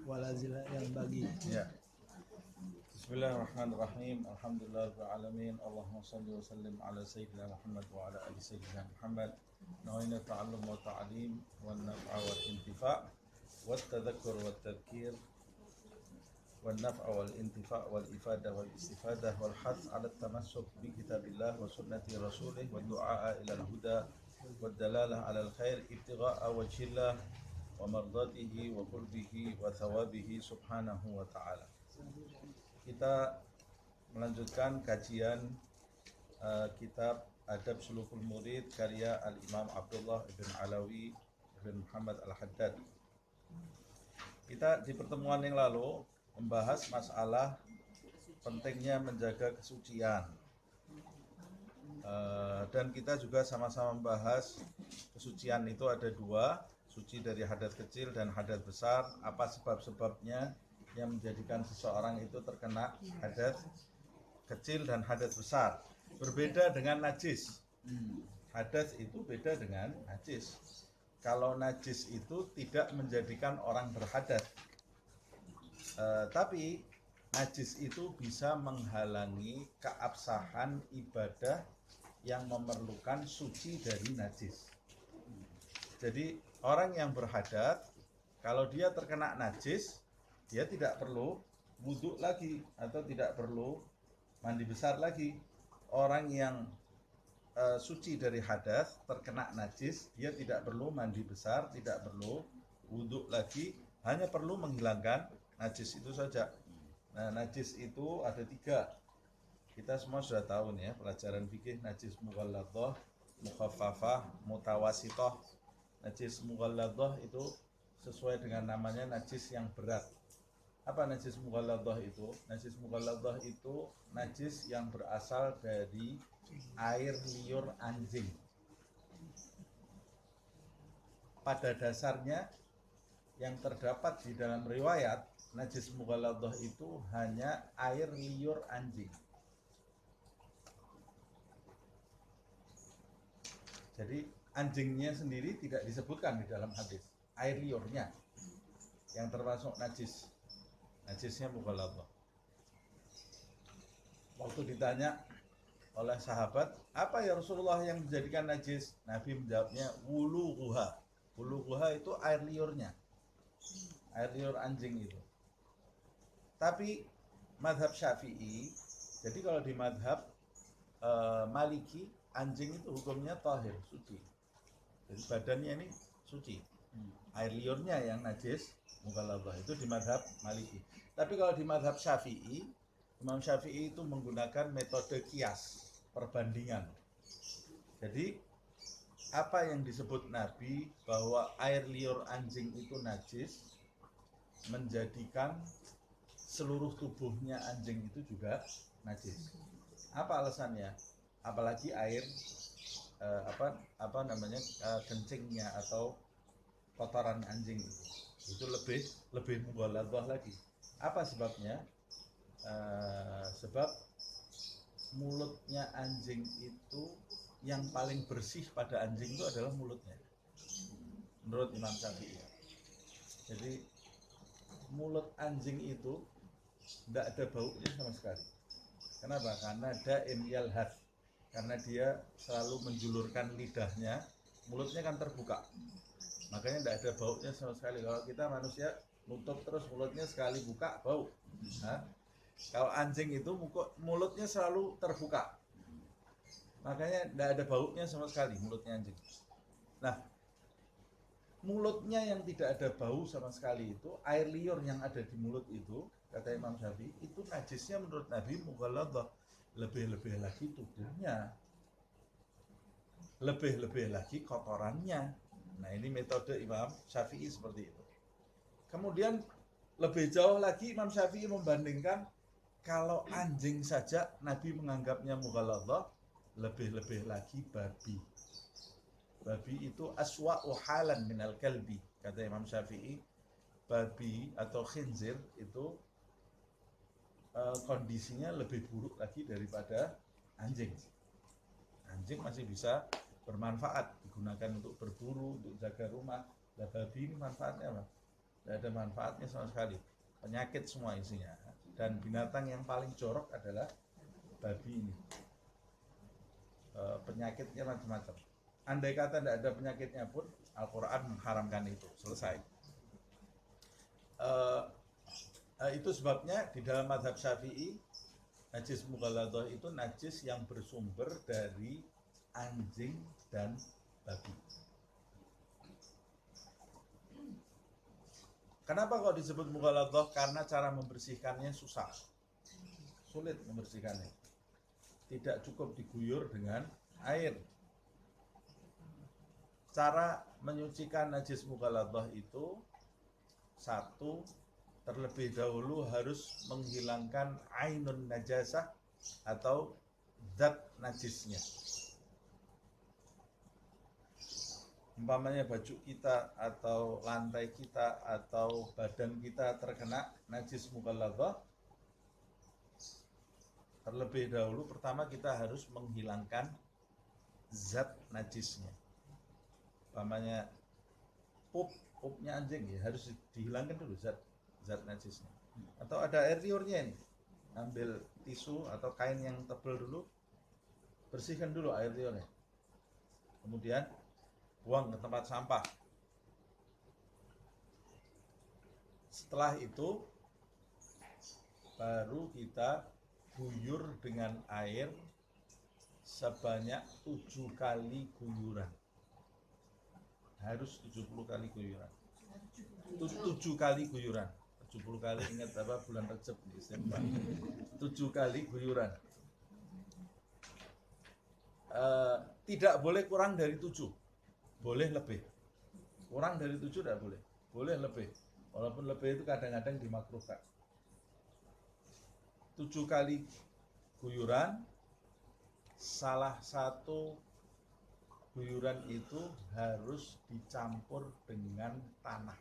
walazila yang bagi. Ya. Bismillahirrahmanirrahim. Alhamdulillahirabbil alamin. Allahumma shalli wa sallim ala sayyidina Muhammad wa ala ali sayyidina Muhammad. Nawaitu ta'allum wa ta'lim wan naf'a wal intifa' wat tadhakkur wat tadhkir wan naf'a wal intifa' wal ifadah wal istifadah wal hath 'ala tamassuk bi kitabillah wa sunnati rasulih wa du'a ila al-huda wad dalalah 'ala al-khair ibtigha'a wajhillah wa mardatihi wa qurbihi wa thawabihi subhanahu wa ta'ala. Kita melanjutkan kajian kitab Adab Sulukul Murid karya Al-Imam Abdullah ibn Alawi ibn Muhammad Al-Haddad. Kita di pertemuan yang lalu membahas masalah pentingnya menjaga kesucian, dan kita juga sama-sama membahas kesucian itu ada dua, suci dari hadas kecil dan hadas besar. Apa sebab-sebabnya yang menjadikan seseorang itu terkena hadas kecil dan hadas besar? Berbeda dengan najis. Hadas itu beda dengan najis. Kalau najis itu tidak menjadikan orang berhadas, tapi najis itu bisa menghalangi keabsahan ibadah yang memerlukan suci dari najis. Jadi orang yang berhadas, kalau dia terkena najis, dia tidak perlu wudhu lagi atau tidak perlu mandi besar lagi. Orang yang suci dari hadas terkena najis, dia tidak perlu mandi besar, tidak perlu wudhu lagi, hanya perlu menghilangkan najis itu saja. Nah, najis itu ada tiga. Kita semua sudah tahu nih ya, pelajaran fikih, najis mughalladhah, mukhaffafah, mutawasithah. Najis mughalladhah itu sesuai dengan namanya najis yang berat. Apa najis mughalladhah itu? Najis mughalladhah itu najis yang berasal dari air liur anjing. Pada dasarnya yang terdapat di dalam riwayat, najis mughalladhah itu hanya air liur anjing. Jadi anjingnya sendiri tidak disebutkan di dalam hadis, air liurnya yang termasuk najis. Najisnya mughalladhah. Waktu ditanya oleh sahabat, apa ya Rasulullah yang menjadikan najis? Nabi menjawabnya, wuluguha. Wuluguha itu air liurnya, air liur anjing itu. Tapi madhab Syafi'i, jadi kalau di madhab Maliki, anjing itu hukumnya tahir, suci. Jadi badannya ini suci. Air liurnya yang najis mughalladhah, itu di madhab Maliki. Tapi kalau di madhab Syafi'i, Imam Syafi'i itu menggunakan metode kias, perbandingan. Jadi apa yang disebut Nabi bahwa air liur anjing itu najis, menjadikan seluruh tubuhnya anjing itu juga najis. Apa alasannya? Apalagi air kencingnya atau kotoran anjing itu lebih mughalladhah lagi. Apa sebabnya? Sebab mulutnya anjing itu yang paling bersih pada anjing itu adalah mulutnya, menurut Imam Syafi'i. Jadi mulut anjing itu tidak ada baunya sama sekali. Kenapa? Karena daim yalhath, karena dia selalu menjulurkan lidahnya, mulutnya kan terbuka, makanya tidak ada baunya sama sekali. Kalau kita manusia nutup terus mulutnya, sekali buka bau. Kalau anjing itu mulutnya selalu terbuka, makanya tidak ada baunya sama sekali mulutnya anjing. Nah, mulutnya yang tidak ada bau sama sekali itu, air liur yang ada di mulut itu, kata Imam Syafi'i, itu najisnya menurut Nabi mughalladhah. Lebih-lebih lagi tubuhnya, lebih-lebih lagi kotorannya. Nah, ini metode Imam Syafi'i seperti itu. Kemudian lebih jauh lagi Imam Syafi'i membandingkan, kalau anjing saja Nabi menganggapnya mughalladhah, lebih-lebih lagi babi. Babi itu aswa'u halan minal kalbi, kata Imam Syafi'i. Babi atau khinzir itu kondisinya lebih buruk lagi daripada anjing. Anjing masih bisa bermanfaat, digunakan untuk berburu, untuk jaga rumah. Nah, babi ini manfaatnya apa? tidak ada manfaatnya sama sekali, penyakit semua isinya. Dan binatang yang paling jorok adalah babi ini. Penyakitnya macam-macam. Andai kata tidak ada penyakitnya pun, Al-Quran mengharamkan itu, selesai. Itu sebabnya di dalam mazhab Syafi'i, najis mughaladhah itu najis yang bersumber dari anjing dan babi. Kenapa kok disebut mughaladhah? Karena cara membersihkannya susah, sulit membersihkannya. Tidak cukup diguyur dengan air. Cara menyucikan najis mughaladhah itu, satu, terlebih dahulu harus menghilangkan ainun najasah atau zat najisnya. Umpamanya baju kita atau lantai kita atau badan kita terkena najis mughaladhah, terlebih dahulu pertama kita harus menghilangkan zat najisnya. Umpamanya pupnya anjing ya harus dihilangkan dulu zat najisnya. Atau ada air liurnya ini, ambil tisu atau kain yang tebal dulu, bersihkan dulu air liurnya. Kemudian buang ke tempat sampah. Setelah itu baru kita guyur dengan air sebanyak 7 kali guyuran. Harus 70 kali guyuran. 7 kali guyuran. 70 kali, ingat apa bulan Rejab di Desember. 7 kali guyuran. Tidak boleh kurang dari 7. Boleh lebih. Kurang dari 7 tidak boleh. Boleh lebih. Walaupun lebih itu kadang-kadang dimakruhkan. 7 kali guyuran. Salah satu guyuran itu harus dicampur dengan tanah.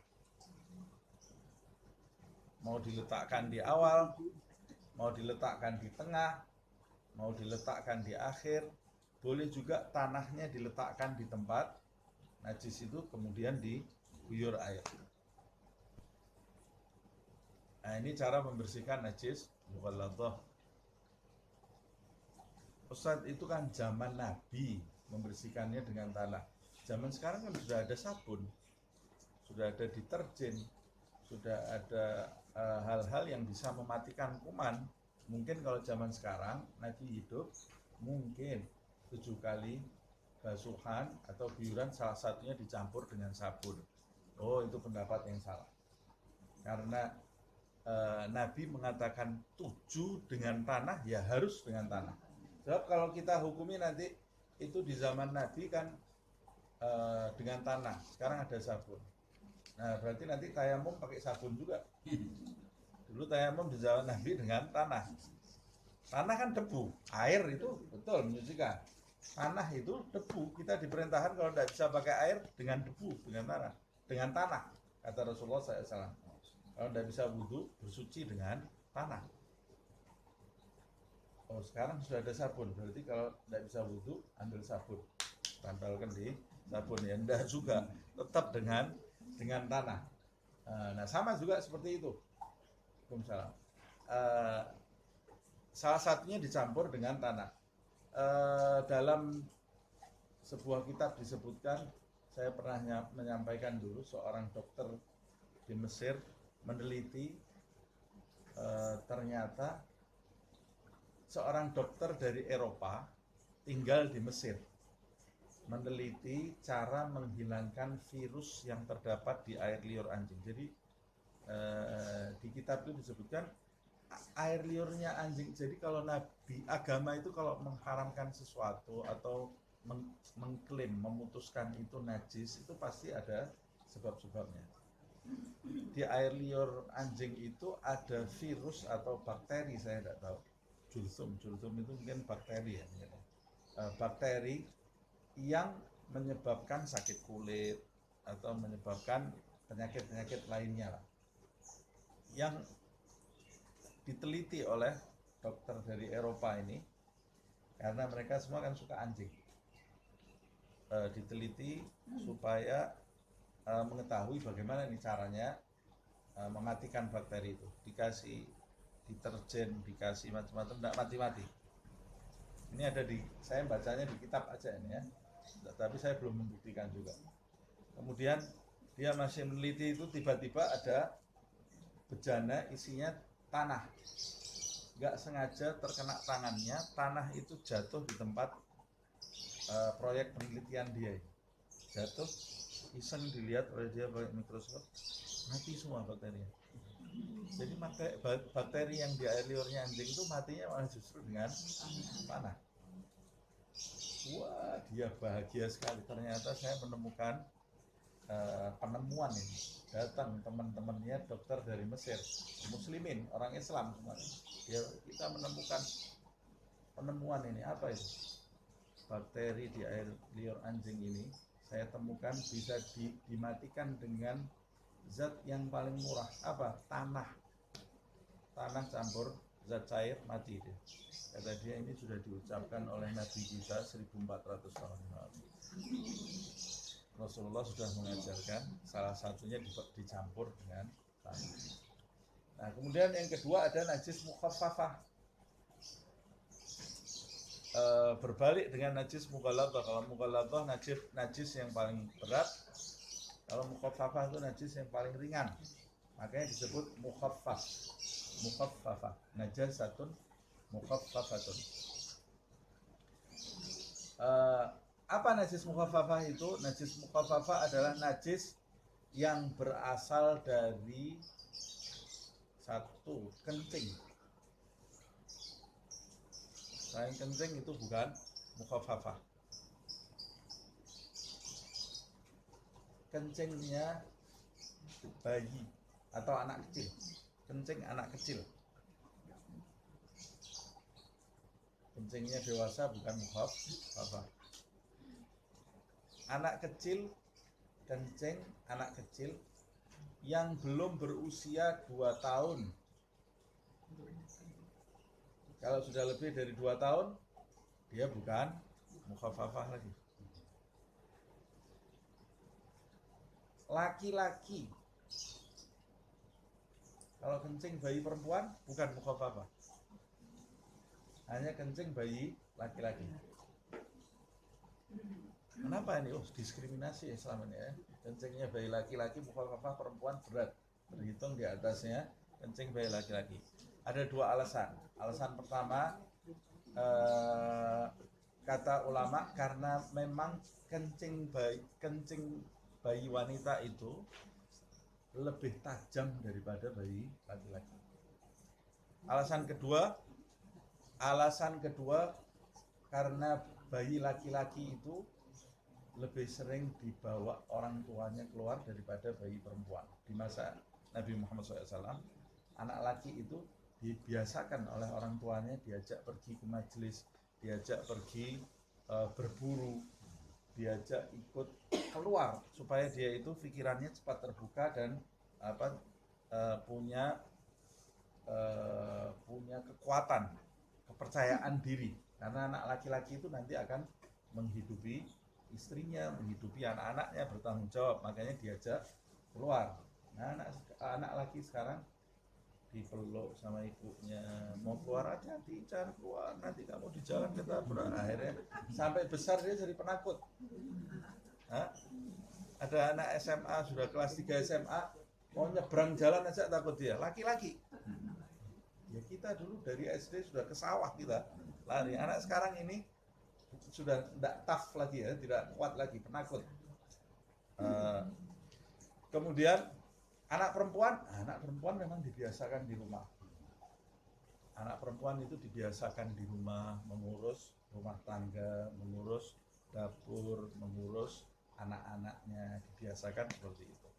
Mau diletakkan di awal, mau diletakkan di tengah, mau diletakkan di akhir. Boleh juga tanahnya diletakkan di tempat najis itu, kemudian diguyur air. Nah, ini cara membersihkan najis mughaladhah. Ustaz, itu kan zaman Nabi membersihkannya dengan tanah. Zaman sekarang kan sudah ada sabun, sudah ada deterjen, sudah ada hal-hal yang bisa mematikan kuman. Mungkin kalau zaman sekarang Nabi hidup, mungkin 7 kali basuhan atau guyuran salah satunya dicampur dengan sabun. Oh, itu pendapat yang salah. Karena Nabi mengatakan 7 dengan tanah, ya harus dengan tanah. Sebab kalau kita hukumi nanti itu di zaman Nabi kan dengan tanah, sekarang ada sabun. Nah, berarti nanti tayamum pakai sabun juga. Dulu tayamum di zaman Nabi dengan tanah. Tanah kan debu, air itu betul menyucikan. Tanah itu debu, kita diperintahkan kalau tidak bisa pakai air dengan debu, dengan tanah, kata Rasulullah SAW. Kalau tidak bisa wudhu, bersuci dengan tanah. Oh, sekarang sudah ada sabun, berarti kalau tidak bisa wudhu, ambil sabun, tempelkan di sabun. Ya enggak juga, tetap dengan tanah. Nah, sama juga seperti itu. Waalaikumsalam. Salah satunya dicampur dengan tanah. Dalam sebuah kitab disebutkan, saya pernah menyampaikan dulu, seorang dokter di Mesir meneliti, ternyata seorang dokter dari Eropa tinggal di Mesir meneliti cara menghilangkan virus yang terdapat di air liur anjing. Jadi di kitab itu disebutkan air liurnya anjing. Jadi kalau Nabi agama itu kalau mengharamkan sesuatu atau mengklaim, memutuskan itu najis, itu pasti ada sebab-sebabnya. Di air liur anjing itu ada virus atau bakteri, saya tidak tahu. Julsum itu mungkin bakteri ya. Bakteri yang menyebabkan sakit kulit atau menyebabkan penyakit-penyakit lainnya lah. Yang diteliti oleh dokter dari Eropa ini, karena mereka semua kan suka anjing. Diteliti supaya mengetahui bagaimana ini caranya mematikan bakteri itu. Dikasih deterjen, dikasih macam-macam, tidak mati-mati. Ini ada saya bacanya di kitab aja ini ya, tapi saya belum membuktikan juga. Kemudian dia masih meneliti itu, tiba-tiba ada bejana isinya tanah, nggak sengaja terkena tangannya, tanah itu jatuh di tempat proyek penelitian dia, jatuh, iseng dilihat oleh dia pakai mikroskop, mati semua bakterinya. Jadi bakteri yang di air liurnya anjing itu matinya malah justru dengan panah. Wah, dia bahagia sekali. Ternyata saya menemukan penemuan ini. Datang teman-temannya dokter dari Mesir, Muslimin, orang Islam semuanya. Kita menemukan penemuan ini. Apa itu? Bakteri di air liur anjing ini saya temukan bisa dimatikan dengan zat yang paling murah. Apa? Tanah campur zat cair, mati dia. Kata dia ini sudah diucapkan oleh Nabi kita 1400 tahun lalu. Rasulullah sudah mengajarkan, salah satunya dicampur dengan tanah. Nah, kemudian yang kedua ada najis mukhaffafah. Berbalik dengan najis mughalladhah. Kalau mughalladhah najis yang paling berat, kalau mukhaffafah itu najis yang paling ringan. Makanya disebut mukhaffafah, najasatun mukhaffafatun. Apa najis mukhaffafah itu? Najis mukhaffafah adalah najis yang berasal dari satu, kencing. Selain kencing itu bukan mukhaffafah. Kencingnya bayi atau anak kecil. Kencing anak kecil. Kencingnya dewasa bukan mukhaffafah. Anak kecil, kencing anak kecil yang belum berusia 2 tahun. Kalau sudah lebih dari 2 tahun, dia bukan mukhaffafah lagi. Laki-laki, kalau kencing bayi perempuan bukan mukhaffafah. Hanya kencing bayi laki-laki. Kenapa ini? Diskriminasi Islam ini ya. Kencingnya bayi laki-laki, mukhaffafah perempuan berat. Terhitung di atasnya kencing bayi laki-laki. Ada 2 alasan. Alasan pertama, kata ulama, karena memang kencing bayi wanita itu lebih tajam daripada bayi laki-laki. Alasan kedua, karena bayi laki-laki itu lebih sering dibawa orang tuanya keluar daripada bayi perempuan. Di masa Nabi Muhammad SAW, anak laki itu dibiasakan oleh orang tuanya diajak pergi ke majelis, diajak pergi berburu, diajak ikut keluar supaya dia itu pikirannya cepat terbuka dan punya kekuatan, kepercayaan diri. Karena anak laki-laki itu nanti akan menghidupi istrinya, menghidupi anak-anaknya, bertanggung jawab, makanya diajak keluar. Nah, anak laki sekarang dipeluk sama ibunya, mau keluar hati-hati, jangan keluar, nanti kamu di jalan ketabrak. Akhirnya sampai besar dia jadi penakut. Ada anak SMA, sudah kelas 3 SMA, mau nyebrang jalan aja takut dia, laki-laki. Ya kita dulu dari SD sudah ke sawah kita lari. Anak sekarang ini sudah tidak tough lagi ya, tidak kuat lagi, penakut. Kemudian anak perempuan memang dibiasakan di rumah. Anak perempuan itu dibiasakan di rumah, mengurus rumah tangga, mengurus dapur, mengurus anak-anaknya, dibiasakan seperti itu.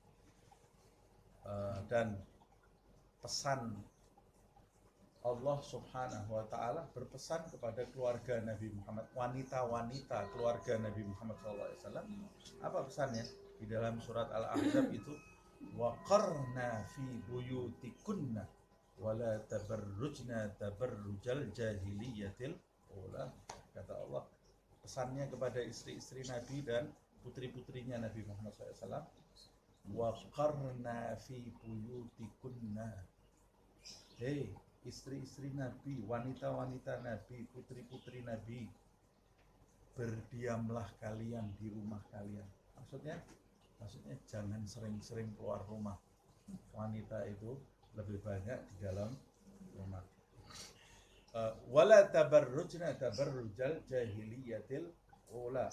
Dan pesan Allah Subhanahu wa ta'ala berpesan kepada keluarga Nabi Muhammad, wanita-wanita keluarga Nabi Muhammad SAW. Apa pesannya? Di dalam surat Al-Ahzab itu, waqarna fi buyutikunna wala tabarrujna tabarrujal jahiliyatil ula. Kata Allah, pesannya kepada istri-istri Nabi dan putri-putrinya Nabi Muhammad SAW, wa qarna fi buyutikunna. Hei istri-istri Nabi, wanita-wanita Nabi, putri-putri Nabi, berdiamlah kalian di rumah kalian. Maksudnya jangan sering-sering keluar rumah. Wanita itu lebih banyak di dalam rumah. Wala tabarrujna tabarrujal jahiliyatil ula.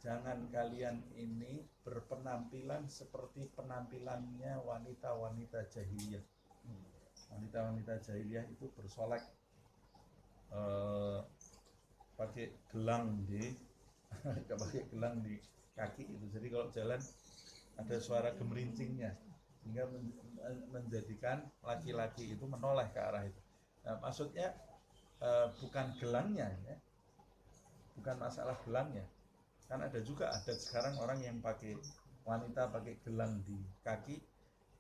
Jangan kalian ini berpenampilan seperti penampilannya wanita-wanita jahiliyah. Wanita-wanita jahiliyah itu bersolek, pakai gelang di pakai gelang di kaki itu. Jadi kalau jalan ada suara gemerincingnya, sehingga menjadikan laki-laki itu menoleh ke arah itu. Nah, maksudnya bukan gelangnya ya, bukan masalah gelangnya. Kan ada sekarang orang yang wanita pakai gelang di kaki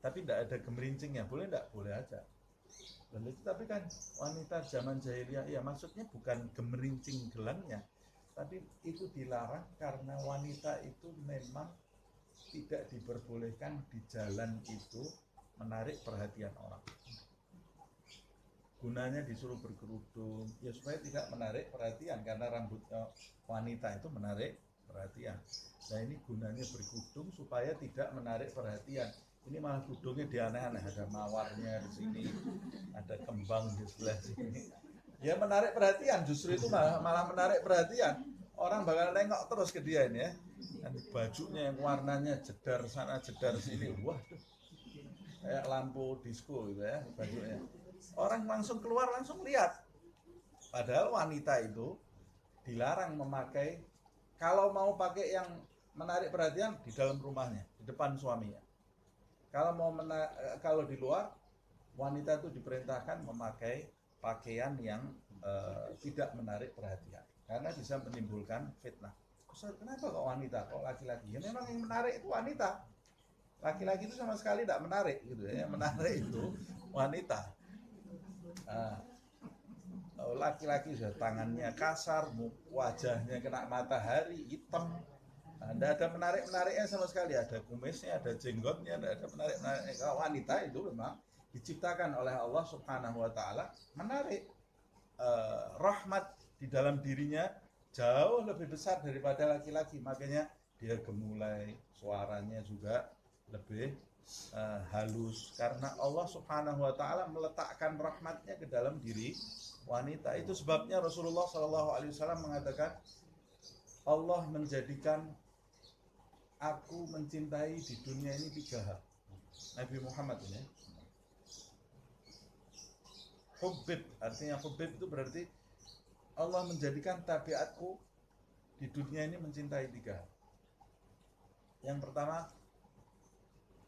tapi tidak ada gemerincingnya, boleh tidak? Boleh aja. Lalu tapi kan wanita zaman jahiliyah ya, maksudnya bukan gemerincing gelangnya, tapi itu dilarang karena wanita itu memang tidak diperbolehkan di jalan itu menarik perhatian orang. Gunanya disuruh berkerudung ya supaya tidak menarik perhatian, karena rambutnya wanita itu menarik perhatian. Nah ini gunanya berkerudung supaya tidak menarik perhatian. Ini malah kerudungnya di aneh-aneh, ada mawarnya di sini, ada kembang di sebelah sini. Ya menarik perhatian, justru itu malah menarik perhatian. Orang bakal nengok terus ke dia ini ya. Dan bajunya yang warnanya jedar sana jedar sini, wah kayak lampu disco gitu ya bajunya. Orang langsung keluar langsung lihat. Padahal wanita itu dilarang memakai, kalau mau pakai yang menarik perhatian di dalam rumahnya, di depan suaminya. Kalau di luar, wanita itu diperintahkan memakai pakaian yang tidak menarik perhatian, karena bisa menimbulkan fitnah. Kenapa kok wanita, kok laki-laki? Ya memang yang menarik itu wanita. Laki-laki itu sama sekali tidak menarik gitu ya. Yang menarik itu wanita. Laki-laki sudah tangannya kasar, wajahnya kena matahari, hitam. Tidak ada menarik-menariknya sama sekali. Ada kumisnya, ada jenggotnya, tidak ada menarik-menariknya. Kalau wanita itu memang diciptakan oleh Allah Subhanahu wa Ta'ala menarik. Rahmat di dalam dirinya jauh lebih besar daripada laki-laki. Makanya dia gemulai, suaranya juga lebih halus, karena Allah Subhanahu wa Ta'ala meletakkan rahmatnya ke dalam diri wanita. Itu sebabnya Rasulullah SAW mengatakan, Allah menjadikan aku mencintai di dunia ini 3 hal. Nabi Muhammad ini Hubbib, artinya Hubbib itu berarti Allah menjadikan tabiatku di dunia ini mencintai 3 hal. Yang pertama,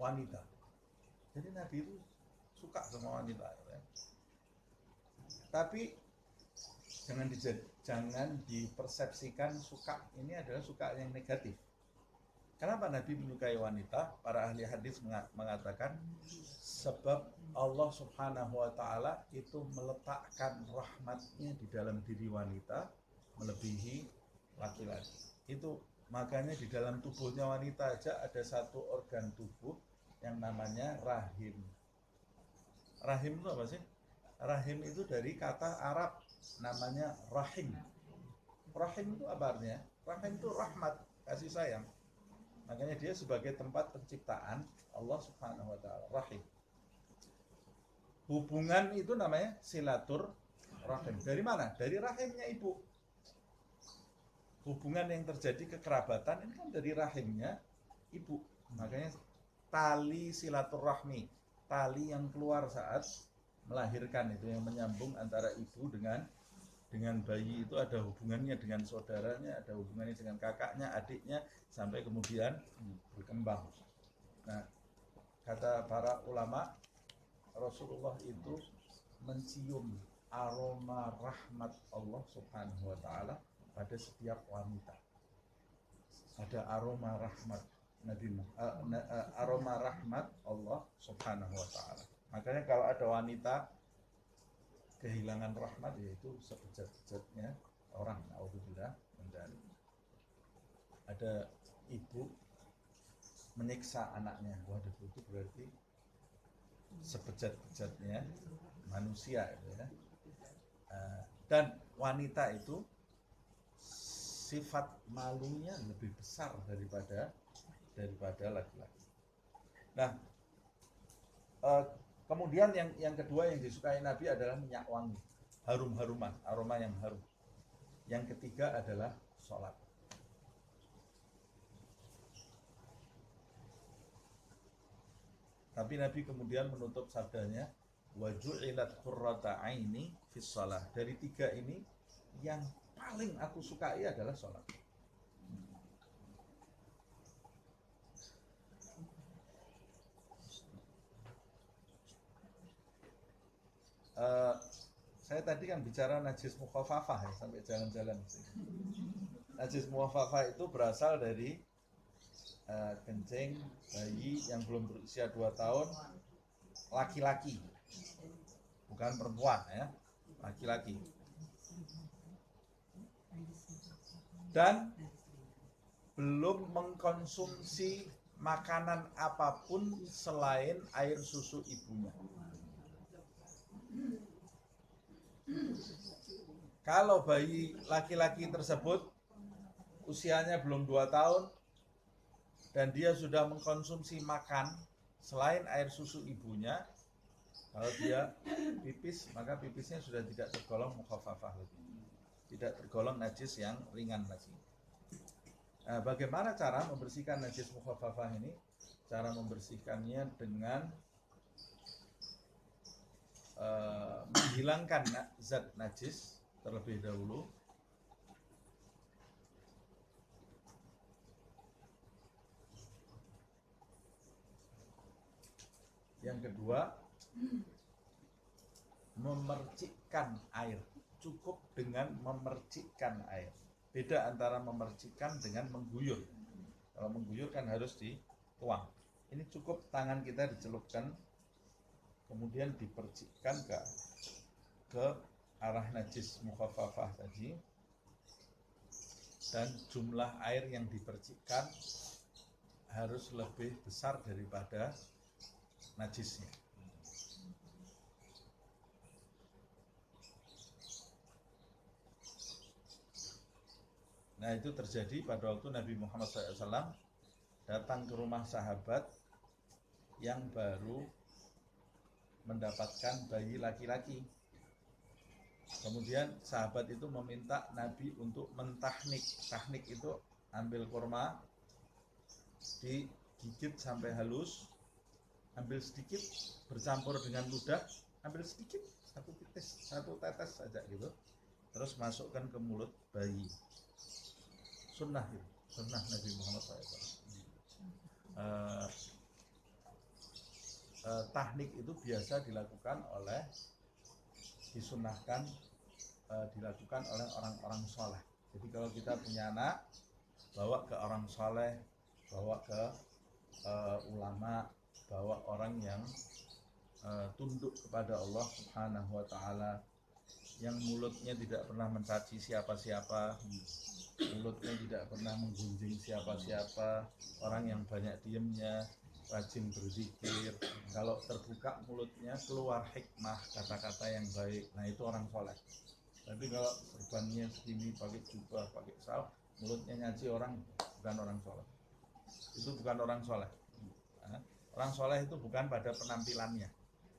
wanita. Jadi Nabi itu suka sama wanita ya. Tapi jangan dipersepsikan suka ini adalah suka yang negatif. Kenapa Nabi menyukai wanita? Para ahli hadis mengatakan sebab Allah Subhanahu wa Ta'ala itu meletakkan rahmatnya di dalam diri wanita melebihi laki-laki. Itu makanya di dalam tubuhnya wanita aja ada satu organ tubuh yang namanya rahim. Rahim itu apa sih? Rahim itu dari kata Arab namanya rahim. Rahim itu apa artinya? Rahim itu rahmat, kasih sayang. Makanya dia sebagai tempat penciptaan Allah Subhanahu wa Ta'ala, rahim. Hubungan itu namanya silatur rahim. Dari mana? Dari rahimnya ibu. Hubungan yang terjadi kekerabatan ini kan dari rahimnya ibu. Makanya tali silaturahmi, tali yang keluar saat melahirkan itu, yang menyambung antara ibu dengan bayi itu ada hubungannya dengan saudaranya, ada hubungannya dengan kakaknya, adiknya, sampai kemudian berkembang. Nah, kata para ulama, Rasulullah itu mencium aroma rahmat Allah Subhanahu wa Ta'ala pada setiap wanita. Ada aroma rahmat aroma rahmat Allah Subhanahu wa Ta'ala. Makanya kalau ada wanita kehilangan rahmat, yaitu sebejat-bejatnya orang, naudzubillah, menjadi ada ibu menyiksa anaknya. Waduh, itu berarti sebejat-bejatnya manusia itu ya. Dan wanita itu sifat malunya lebih besar daripada laki-laki. Nah, kemudian yang kedua yang disukai Nabi adalah minyak wangi, harum-haruman, aroma yang harum. Yang ketiga adalah sholat. Tapi Nabi kemudian menutup sabdanya, wa ju'ilat qurrata aini fis shalah. Dari tiga ini yang paling aku sukai adalah sholat. Saya tadi kan bicara najis mukhafafah ya, sampai jalan-jalan. Najis mukhafafah itu berasal dari kencing bayi yang belum berusia 2 tahun, laki-laki, bukan perempuan ya, laki-laki. Dan belum mengkonsumsi makanan apapun selain air susu ibunya. Kalau bayi laki-laki tersebut usianya belum 2 tahun dan dia sudah mengkonsumsi makan selain air susu ibunya, kalau dia pipis, maka pipisnya sudah tidak tergolong mukhafafah lagi, tidak tergolong najis yang ringan lagi. Nah, bagaimana cara membersihkan najis mukhafafah ini? Cara membersihkannya dengan menghilangkan zat najis terlebih dahulu. Yang kedua, memercikkan air. Cukup dengan memercikkan air. Beda antara memercikkan dengan mengguyur. Kalau mengguyur kan harus dituang. Ini cukup tangan kita dicelupkan, kemudian dipercikkan ke arah najis mukhafafah tadi, dan jumlah air yang dipercikkan harus lebih besar daripada najisnya. Nah, itu terjadi pada waktu Nabi Muhammad SAW datang ke rumah sahabat yang baru mendapatkan bayi laki-laki. Kemudian sahabat itu meminta Nabi untuk mentahnik. Tahnik itu ambil kurma, digigit sampai halus, ambil sedikit, bercampur dengan ludah, ambil sedikit, satu tetes saja gitu, terus masukkan ke mulut bayi. Sunnah itu, sunnah Nabi Muhammad SAW. Tahnik itu biasa dilakukan disunahkan dilakukan oleh orang-orang soleh. Jadi kalau kita punya anak, bawa ke orang soleh, bawa ke ulama, bawa orang yang tunduk kepada Allah Subhanahu wa Ta'ala, yang mulutnya tidak pernah mencaci siapa-siapa, mulutnya tidak pernah menggunjing siapa-siapa, orang yang banyak diamnya, rajin berzikir, kalau terbuka mulutnya keluar hikmah, kata-kata yang baik. Nah, itu orang soleh. Tapi kalau serbannya segini, pakai jubah, pakai sal, mulutnya nyaci orang, bukan orang soleh. Itu bukan orang soleh. Nah, orang soleh itu bukan pada penampilannya,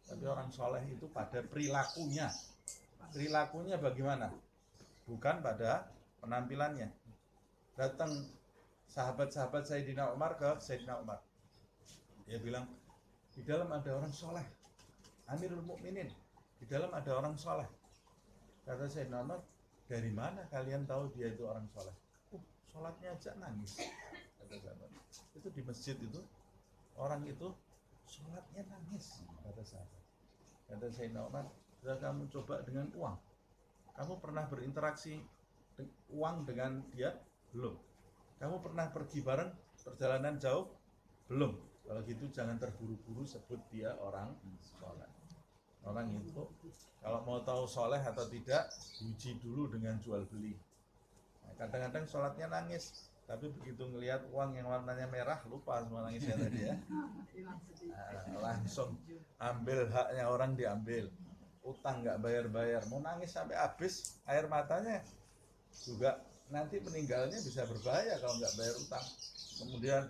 tapi orang soleh itu pada perilakunya. Perilakunya bagaimana? Bukan pada penampilannya. Datang sahabat-sahabat Sayyidina Umar ke Sayyidina Umar. Dia bilang, di dalam ada orang soleh, Amirul Mukminin, di dalam ada orang soleh. Kata Sayyidina Umar, dari mana kalian tahu dia itu orang soleh? Sholatnya aja nangis. Kata sahabat, itu di masjid itu, orang itu sholatnya nangis. Kata sahabat. Kata Sayyidina Umar, sudah kamu coba dengan uang? Kamu pernah berinteraksi uang dengan dia? Belum. Kamu pernah pergi bareng perjalanan jauh? Belum. Kalau gitu jangan terburu-buru sebut dia orang soleh. Orang itu kalau mau tahu soleh atau tidak, diuji dulu dengan jual beli. Nah, kadang-kadang sholatnya nangis, Tapi begitu ngelihat uang yang warnanya merah, lupa semua nangisnya tadi ya. Langsung ambil haknya orang, diambil. Utang nggak bayar-bayar, mau nangis sampai habis air matanya juga, nanti meninggalnya bisa berbahaya kalau nggak bayar utang. Kemudian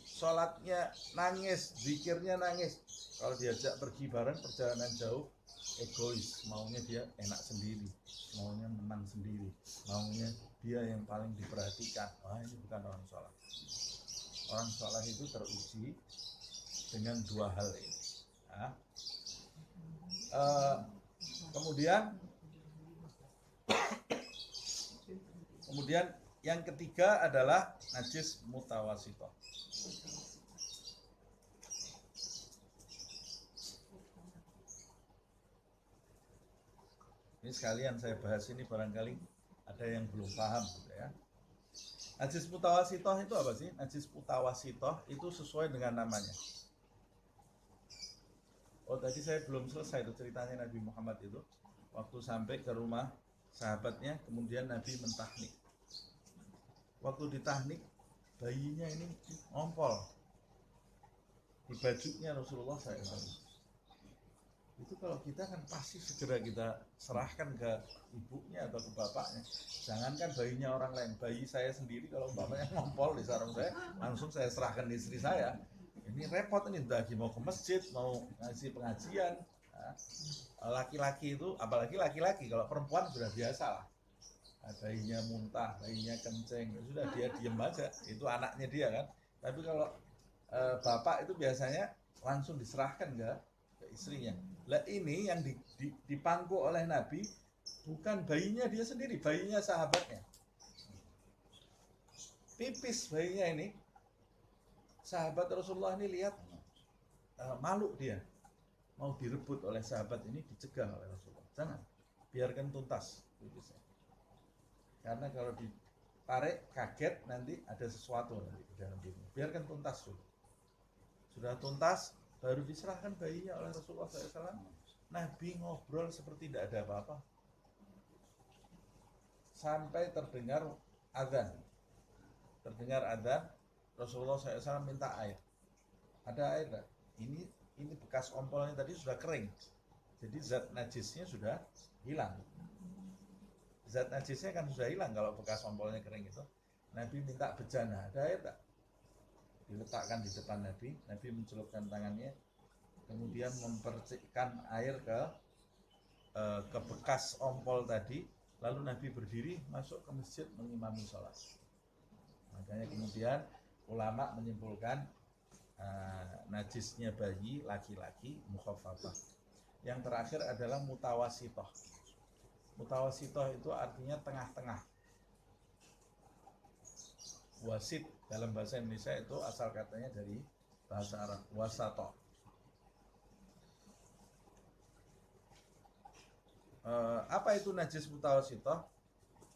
sholatnya nangis, zikirnya nangis. Kalau diajak pergi bareng perjalanan jauh, egois, maunya dia enak sendiri, maunya menang sendiri, maunya dia yang paling diperhatikan. Wah, ini bukan orang sholat. Orang sholat itu teruji dengan dua hal ini. Nah, kemudian yang ketiga adalah najis mutawasitoh. Ini sekalian saya bahas ini, barangkali ada yang belum paham gitu ya. Najis mutawasitoh itu apa sih? Najis mutawasitoh itu sesuai dengan namanya. Oh, tadi saya belum selesai itu ceritanya Nabi Muhammad itu. Waktu sampai ke rumah sahabatnya, kemudian Nabi mentahnik. Waktu ditahnik, bayinya ini ngompol di bajunya Rasulullah SAW. Itu kalau kita kan pasti segera kita serahkan ke ibunya atau ke bapaknya. Jangankan bayinya orang lain, bayi saya sendiri kalau bapaknya ngompol di sarung saya, langsung saya serahkan istri saya. Ini repot ini, lagi mau ke masjid, mau ngasih pengajian. Nah, laki-laki itu, apalagi laki-laki, kalau perempuan sudah biasa lah. Bayinya muntah, bayinya kencing, sudah dia diem aja, itu anaknya dia kan. Tapi kalau bapak itu biasanya langsung diserahkan ke istrinya. Lah ini yang dipangku oleh Nabi bukan bayinya dia sendiri, bayinya sahabatnya. Pipis bayinya ini, sahabat Rasulullah ini lihat, malu dia, mau direbut oleh sahabat ini, dicegah oleh Rasulullah. Jangan, biarkan tuntas pipisnya. Karena kalau ditarik kaget nanti ada sesuatu nanti di dalam dirinya. Biarkan tuntas dulu. Sudah tuntas, baru diserahkan bayinya oleh Rasulullah SAW. Nabi ngobrol seperti tidak ada apa-apa. Sampai terdengar azan. Terdengar azan, Rasulullah SAW minta air. Ada air tak? Ini bekas ompolnya tadi sudah kering. Jadi zat najisnya sudah hilang. Zat najisnya kan sudah hilang kalau bekas ompolnya kering itu. Nabi minta bejana, ada air tak? Diletakkan di depan Nabi. Nabi mencelupkan tangannya, kemudian mempercikkan air ke bekas ompol tadi. Lalu Nabi berdiri masuk ke masjid mengimami sholat. Makanya kemudian ulama menyimpulkan najisnya bayi laki-laki mukhaffafah. Yang terakhir adalah mutawasitoh. Mutawasitoh itu artinya tengah-tengah. Wasit dalam bahasa Indonesia itu asal katanya dari bahasa Arab, wasato. Apa itu najis mutawasitoh?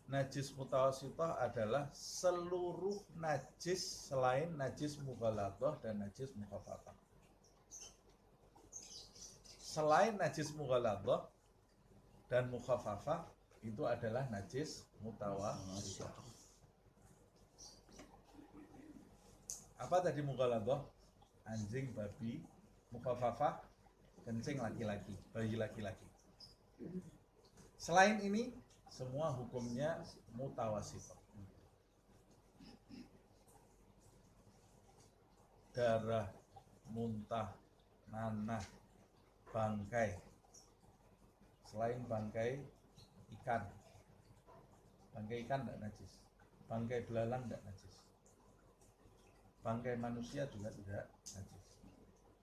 Najis mutawasitoh adalah seluruh najis selain najis mughalatoh dan najis mukhaffafah. Selain najis mughalatoh dan mukhaffafah itu adalah najis mutawasitoh. Apa tadi mughalatoh? Anjing, babi. Mukhaffafah, kencing laki-laki, bayi laki-laki. Selain ini, semua hukumnya mutawasitoh. Darah, muntah, nanah, bangkai. Selain bangkai ikan. Bangkai ikan tidak najis. Bangkai belalang tidak najis. Bangkai manusia juga tidak najis.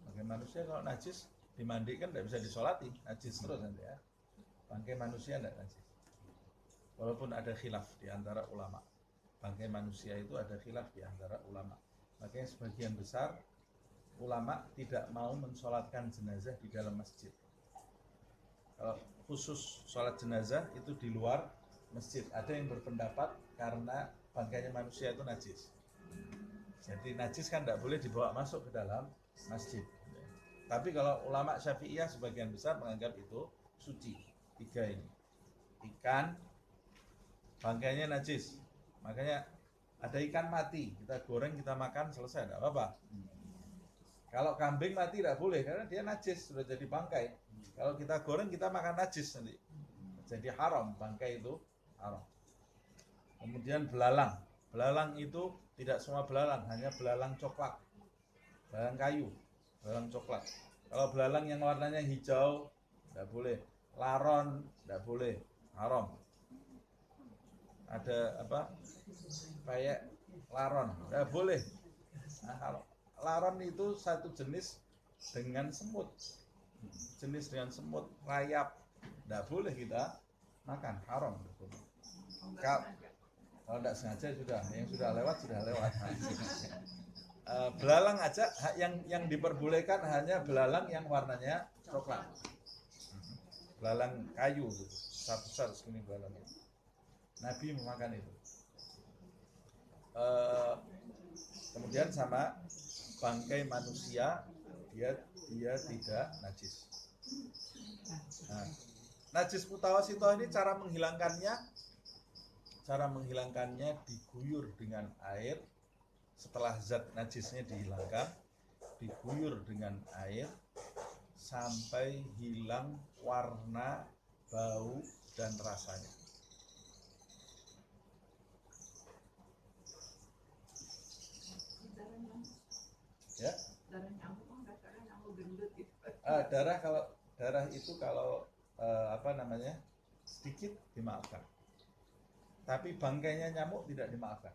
Bangkai manusia kalau najis dimandikan tidak bisa disolati, najis terus nanti ya. Bangkai manusia tidak najis. Walaupun ada khilaf di antara ulama. Bangkai manusia itu ada khilaf di antara ulama. Makanya sebagian besar ulama tidak mau mensolatkan jenazah di dalam masjid. Kalau khusus sholat jenazah itu di luar masjid. Ada yang berpendapat karena bangkainya manusia itu najis. Jadi najis kan tidak boleh dibawa masuk ke dalam masjid. Tapi kalau ulama Syafi'iyah sebagian besar menganggap itu suci. Tiga ini. Ikan, bangkainya najis. Makanya ada ikan mati, kita goreng, kita makan, selesai, tidak apa-apa. Kalau kambing mati tidak boleh karena dia najis, sudah jadi bangkai. Kalau kita goreng, kita makan najis nanti. Jadi haram, bangkai itu haram. Kemudian belalang. Belalang itu tidak semua belalang, hanya belalang coklat. Belalang kayu, belalang coklat. Kalau belalang yang warnanya hijau, tidak boleh. Laron, tidak boleh, haram. Ada apa? Kayak laron, tidak boleh. Nah, laron itu satu jenis dengan semut. Jenis dengan semut, rayap. Tidak boleh kita makan, haram. Kalau tidak sengaja sudah, yang sudah lewat. Belalang aja yang diperbolehkan hanya belalang yang warnanya coklat. Belalang kayu gitu, besar segini belalangnya. Nabi memakan itu. Kemudian sama bangkai manusia, dia tidak najis. Nah, najis mutawasithah ini cara menghilangkannya diguyur dengan air. Setelah zat najisnya dihilangkan, diguyur dengan air sampai hilang warna, bau, dan rasanya. Ya. Darah itu kalau sedikit dimaafkan. Tapi bangkainya nyamuk tidak dimaafkan.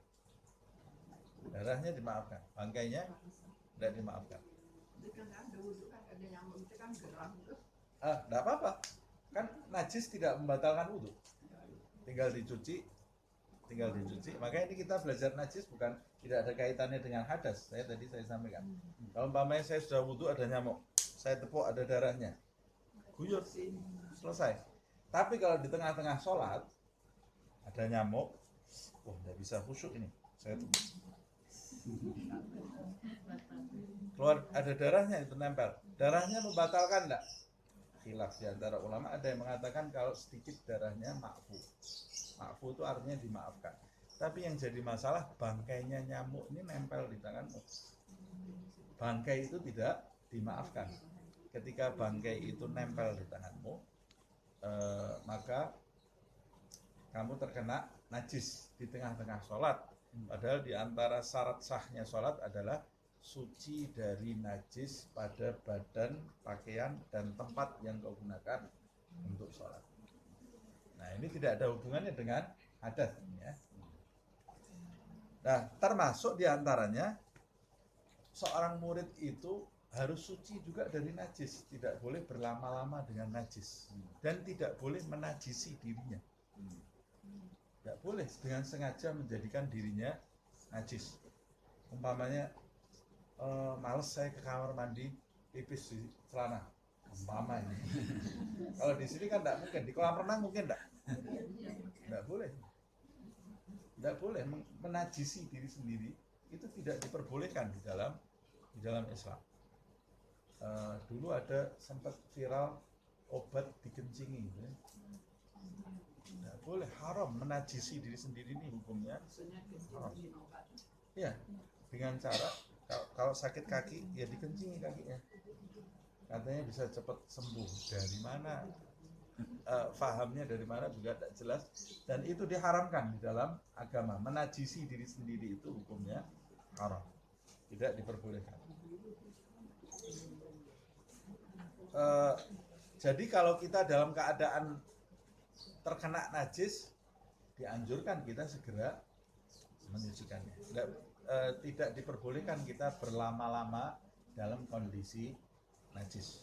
Darahnya dimaafkan, bangkainya tidak dimaafkan. Tidak apa-apa. Kan najis tidak membatalkan wudhu. Tinggal dicuci. Makanya ini kita belajar najis bukan tidak ada kaitannya dengan hadas. Saya sampaikan. Kalau umpamanya saya sudah wudhu ada nyamuk, saya tepuk ada darahnya, guyur, selesai. Tapi kalau di tengah-tengah sholat ada nyamuk, tidak bisa khusyuk ini. Saya tepuk. Keluar ada darahnya itu nempel. Darahnya membatalkan enggak? Khilaf di antara ulama, ada yang mengatakan kalau sedikit darahnya ma'fu. Ma'fu itu artinya dimaafkan. Tapi yang jadi masalah bangkainya nyamuk ini nempel di tanganmu. Bangkai itu tidak dimaafkan. Ketika bangkai itu nempel di tanganmu, maka kamu terkena najis di tengah-tengah sholat. Padahal di antara syarat sahnya sholat adalah suci dari najis pada badan, pakaian, dan tempat yang kau gunakan untuk sholat. Nah, ini tidak ada hubungannya dengan hadas ya. Nah, termasuk diantaranya seorang murid itu harus suci juga dari najis, tidak boleh berlama-lama dengan najis, dan tidak boleh menajisi dirinya. Tidak boleh dengan sengaja menjadikan dirinya najis. Umpamanya males saya ke kamar mandi pipis di celana, umpama ini. Kalau di sini kan tidak mungkin, di kolam renang mungkin tidak boleh. Tidak boleh menajisi diri sendiri, itu tidak diperbolehkan di dalam Islam. Dulu ada sempat viral obat dikencingi, ya. Tidak boleh, haram menajisi diri sendiri, ini hukumnya haram. Ya, dengan cara kalau sakit kaki ya dikencingi kakinya, katanya bisa cepat sembuh. Dari mana? Fahamnya dari mana juga tidak jelas, dan itu diharamkan di dalam agama. Menajisi diri sendiri itu hukumnya haram, tidak diperbolehkan. Jadi kalau kita dalam keadaan terkena najis, dianjurkan kita segera menyucikannya. Tidak diperbolehkan kita berlama-lama dalam kondisi najis.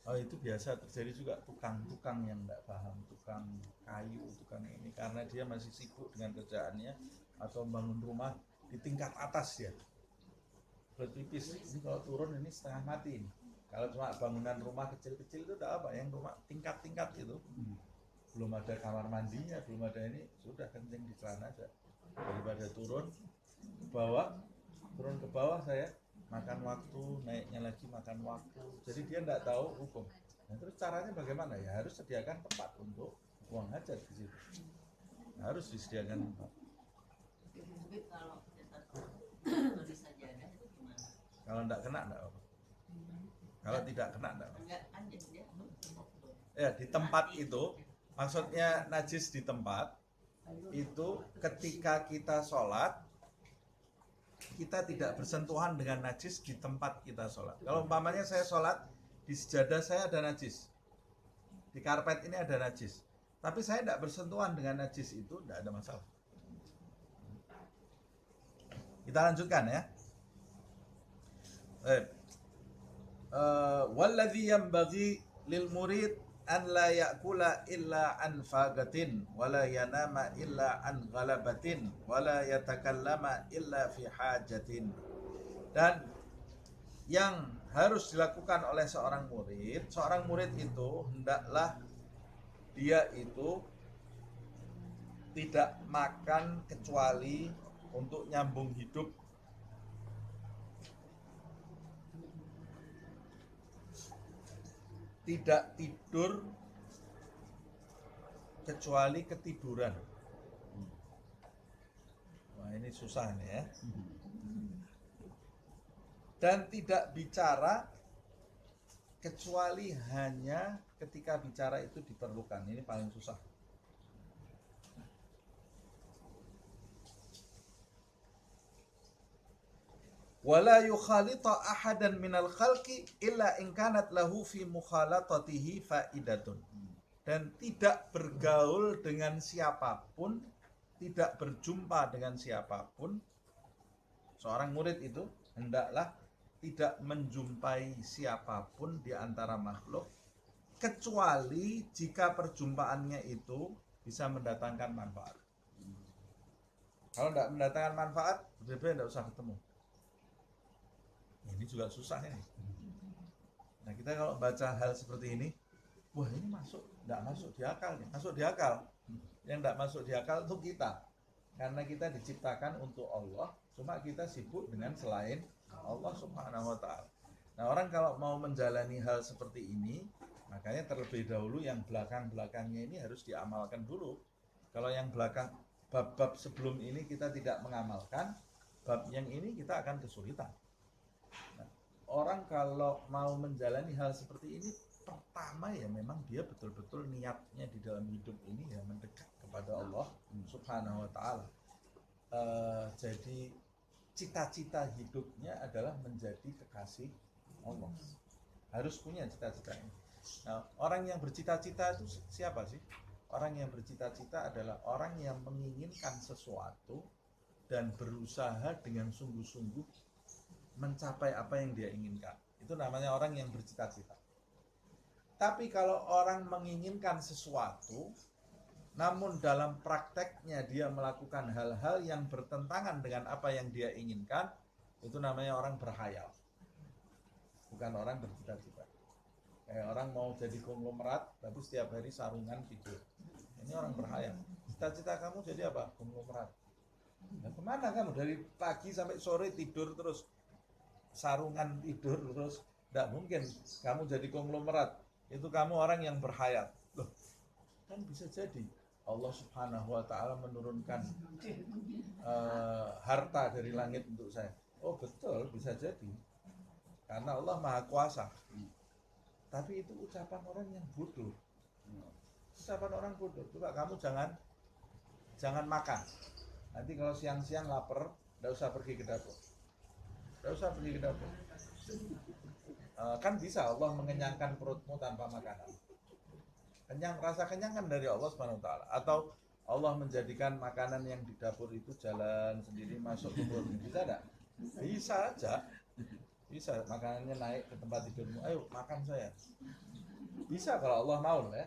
Oh, itu biasa terjadi juga tukang-tukang yang tidak paham, tukang kayu, tukang ini, karena dia masih sibuk dengan kerjaannya atau membangun rumah di tingkat atas ya. Berpipis, ini kalau turun ini setengah mati ini. Kalau cuma bangunan rumah kecil-kecil itu tidak apa, yang rumah tingkat-tingkat itu belum ada kamar mandinya, belum ada ini, sudah kencing di celana aja. Daripada turun ke bawah saya makan waktu, naiknya lagi makan waktu. Jadi dia tidak tahu hukum. Nah, terus caranya bagaimana? Ya harus sediakan tempat untuk buang hajat di situ. Harus disediakan tempat. Kalau di sajadah itu gimana? Kalau tidak kena tidak apa. Kalau tidak kena tidak apa. Enggak kan dia Ya di tempat itu, maksudnya najis di tempat itu ketika kita sholat, kita tidak bersentuhan dengan najis di tempat kita sholat. Kalau umpamanya saya sholat, di sejadah saya ada najis, di karpet ini ada najis, tapi saya tidak bersentuhan dengan najis itu, tidak ada masalah. Kita lanjutkan ya. Walladzi yanbaghi lil murid an la ya'kula illa an fagatin wa la yanama illa an ghalabatin wa la yatakallama illa fi hajatin. Dan yang harus dilakukan oleh seorang murid itu hendaklah dia itu tidak makan kecuali untuk nyambung hidup, tidak tidur kecuali ketiduran. Wah ini susah nih ya. Dan tidak bicara kecuali hanya ketika bicara itu diperlukan. Ini paling susah. Wala yukhalita ahadan minal khalqi illa in kanat lahu fi mukhalatatihi faidatun. Dan tidak bergaul dengan siapapun, tidak berjumpa dengan siapapun. Seorang murid itu hendaklah tidak menjumpai siapapun di antara makhluk kecuali jika perjumpaannya itu bisa mendatangkan manfaat. Kalau tidak mendatangkan manfaat, benar-benar tidak usah ketemu. Ini juga susah ini. Nah kita kalau baca hal seperti ini, wah ini tidak masuk di akal nih. Masuk di akal. Yang tidak masuk di akal itu kita. Karena kita diciptakan untuk Allah, cuma kita sibuk dengan selain Allah Subhanahu wa ta'ala. Nah orang kalau mau menjalani hal seperti ini, makanya terlebih dahulu yang belakang-belakangnya ini harus diamalkan dulu. Kalau yang belakang, bab-bab sebelum ini kita tidak mengamalkan, bab yang ini kita akan kesulitan. Nah, orang kalau mau menjalani hal seperti ini, pertama ya memang dia betul-betul niatnya di dalam hidup ini ya mendekat kepada Allah Subhanahu wa ta'ala. Jadi cita-cita hidupnya adalah menjadi kekasih Allah. Harus punya cita-cita ini. Nah, orang yang bercita-cita itu siapa sih? Orang yang bercita-cita adalah orang yang menginginkan sesuatu dan berusaha dengan sungguh-sungguh mencapai apa yang dia inginkan. Itu namanya orang yang bercita-cita. Tapi kalau orang menginginkan sesuatu, namun dalam prakteknya dia melakukan hal-hal yang bertentangan dengan apa yang dia inginkan, itu namanya orang berhayal. Bukan orang bercita-cita. Kayak orang mau jadi konglomerat, tapi setiap hari sarungan tidur. Ini orang berhayal. Cita-cita kamu jadi apa? Konglomerat. Nah, kemana kamu? Dari pagi sampai sore tidur terus. Sarungan tidur terus. Tidak mungkin kamu jadi konglomerat. Itu kamu orang yang berhayal. Loh, kan bisa jadi Allah Subhanahu wa ta'ala menurunkan harta dari langit untuk saya. Oh betul, bisa jadi. Karena Allah Maha Kuasa. Tapi itu ucapan orang yang bodoh. Ucapan orang bodoh. Coba kamu jangan makan. Nanti kalau siang-siang lapar, tidak usah pergi ke dapur. Tidak usah pergi ke dapur. Kan bisa Allah mengenyangkan perutmu tanpa makanan. Rasa kenyang kan dari Allah Subhanahu wa ta'ala. Atau Allah menjadikan makanan yang di dapur itu jalan sendiri masuk ke perut. Bisa enggak? Bisa aja. Bisa makanannya naik ke tempat tidurmu. Ayo makan saya. Bisa kalau Allah mau ya.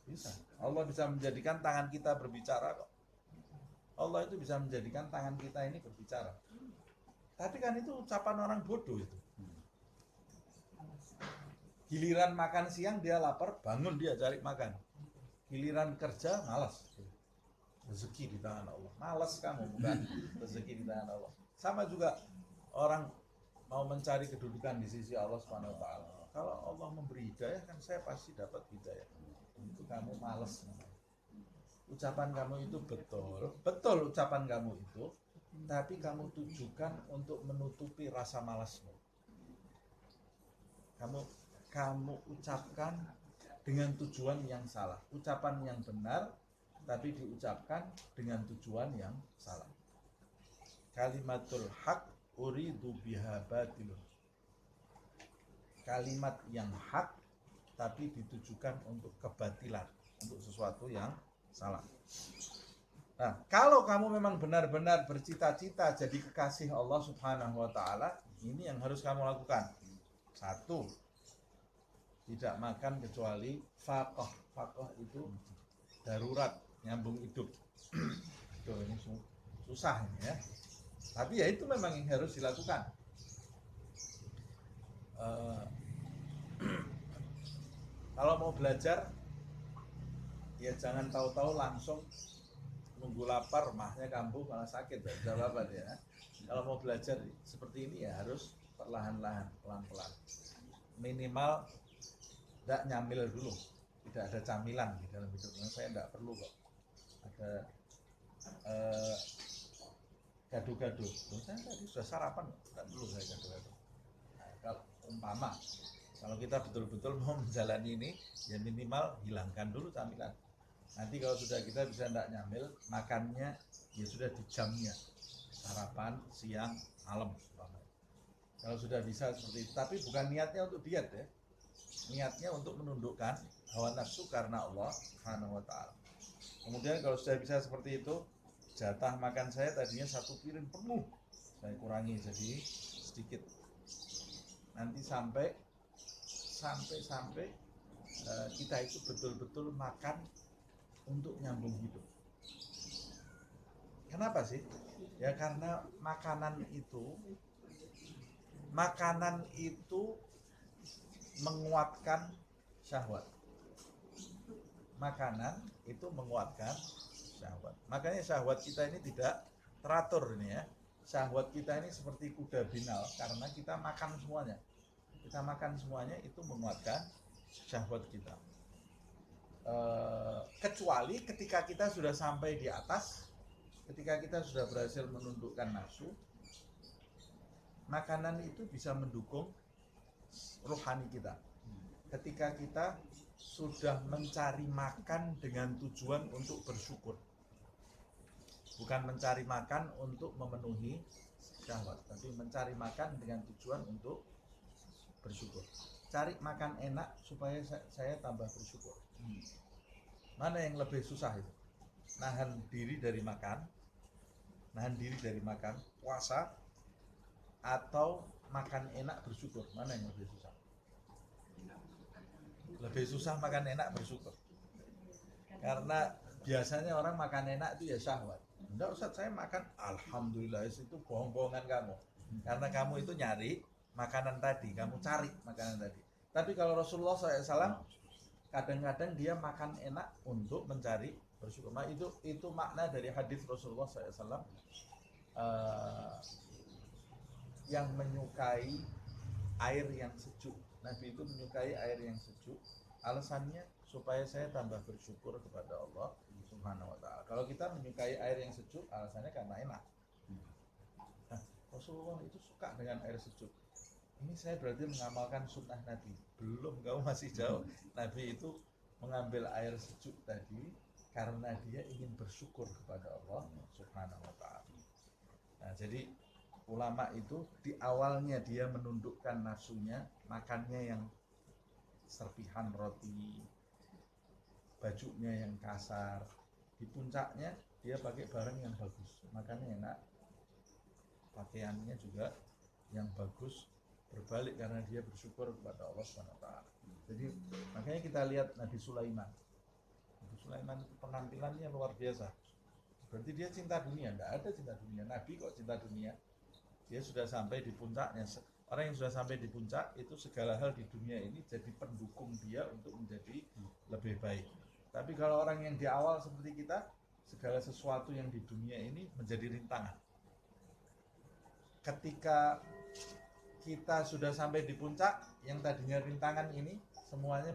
Bisa. Allah bisa menjadikan tangan kita berbicara kok. Allah itu bisa menjadikan tangan kita ini berbicara. Tapi kan itu ucapan orang bodoh itu. Giliran makan siang dia lapar, bangun dia cari makan. Giliran kerja malas. Rezeki di tangan Allah. Malas kamu, bukan rezeki di tangan Allah. Sama juga orang mau mencari kedudukan di sisi Allah Subhanahu wa ta'ala. kalau Allah memberi hidayah kan saya pasti dapat hidayah. Itu kamu males namanya. Ucapan kamu itu betul ucapan kamu itu, tapi kamu tujukan untuk menutupi rasa malasmu. Kamu ucapkan dengan tujuan yang salah. Ucapan yang benar tapi diucapkan dengan tujuan yang salah. Kalimatul haq uridu biha batilun. Kalimat yang hak tapi ditujukan untuk kebatilan, untuk sesuatu yang salah. Nah, kalau kamu memang benar-benar bercita-cita jadi kekasih Allah Subhanahu wa taala, ini yang harus kamu lakukan. Satu, tidak makan kecuali faqah. Faqah itu darurat, nyambung hidup. Tuh, ini susah ini ya. Tapi ya itu memang yang harus dilakukan. Kalau mau belajar, ya jangan tahu-tahu langsung nunggu lapar, mahnya kambuh malah sakit, tidak apa-apa ya. Kalau mau belajar seperti ini ya harus perlahan-lahan, pelan-pelan. Minimal tidak nyamil dulu, tidak ada camilan di dalam hidupnya. Saya tidak perlu kok ada gaduh-gaduh. Saya tadi sudah sarapan, tidak perlu saya gaduh-gaduh. Nah, kalau umpama, kalau kita betul-betul mau menjalani ini, ya minimal hilangkan dulu camilan. Nanti kalau sudah kita bisa tidak nyamil, makannya ya sudah di jamnya, sarapan, siang, malam. Kalau sudah bisa seperti itu, tapi bukan niatnya untuk diet ya, niatnya untuk menundukkan hawa nafsu karena Allah Subhanahu wa taala. Kemudian kalau sudah bisa seperti itu, jatah makan saya tadinya 1 piring penuh, saya kurangi jadi sedikit. Nanti sampai kita itu betul-betul makan untuk nyambung hidup. Kenapa sih? Ya karena makanan itu menguatkan syahwat. Makanan itu menguatkan syahwat. Makanya syahwat kita ini tidak teratur ini ya. Syahwat kita ini seperti kuda binal karena kita makan semuanya. Kita makan semuanya itu menguatkan syahwat kita. Kecuali ketika kita sudah sampai di atas, ketika kita sudah berhasil menundukkan nafsu, makanan itu bisa mendukung rohani kita. Ketika kita sudah mencari makan dengan tujuan untuk bersyukur, bukan mencari makan untuk memenuhi syahwat, tapi mencari makan dengan tujuan untuk bersyukur. Cari makan enak supaya saya tambah bersyukur. Mana yang lebih susah itu? Nahan diri dari makan, puasa, atau makan enak bersyukur? Mana yang lebih susah? Lebih susah makan enak bersyukur. Karena biasanya orang makan enak itu ya syahwat. Enggak Ustaz, saya makan alhamdulillah, itu bohong-bohongan kamu. Karena kamu itu nyari makanan tadi, kamu cari makanan tadi. Tapi kalau Rasulullah SAW kadang-kadang dia makan enak untuk mencari bersyukur. Nah, itu makna dari hadis Rasulullah SAW yang menyukai air yang sejuk. Nabi itu menyukai air yang sejuk. Alasannya supaya saya tambah bersyukur kepada Allah Subhanahu wa taala. Kalau kita menyukai air yang sejuk, alasannya karena enak. Nah, Rasulullah itu suka dengan air sejuk. Ini saya berarti mengamalkan sunnah Nabi. Belum, kamu masih jauh. Nabi itu mengambil air sejuk tadi karena dia ingin bersyukur kepada Allah Subhanahu wa taala. Nah, jadi ulama itu di awalnya dia menundukkan nafsunya, makannya yang serpihan roti, bajunya yang kasar. Di puncaknya dia pakai barang yang bagus, makannya enak, pakaiannya juga yang bagus, berbalik karena dia bersyukur kepada Allah SWT. Jadi makanya kita lihat Nabi Sulaiman. Nabi Sulaiman itu penampilannya luar biasa. Berarti dia cinta dunia? Tidak ada cinta dunia. Nabi kok cinta dunia? Dia sudah sampai di puncaknya. Orang yang sudah sampai di puncak itu segala hal di dunia ini jadi pendukung dia untuk menjadi lebih baik. Tapi kalau orang yang di awal seperti kita, segala sesuatu yang di dunia ini menjadi rintangan. Ketika kita sudah sampai di puncak, yang tadinya rintangan ini semuanya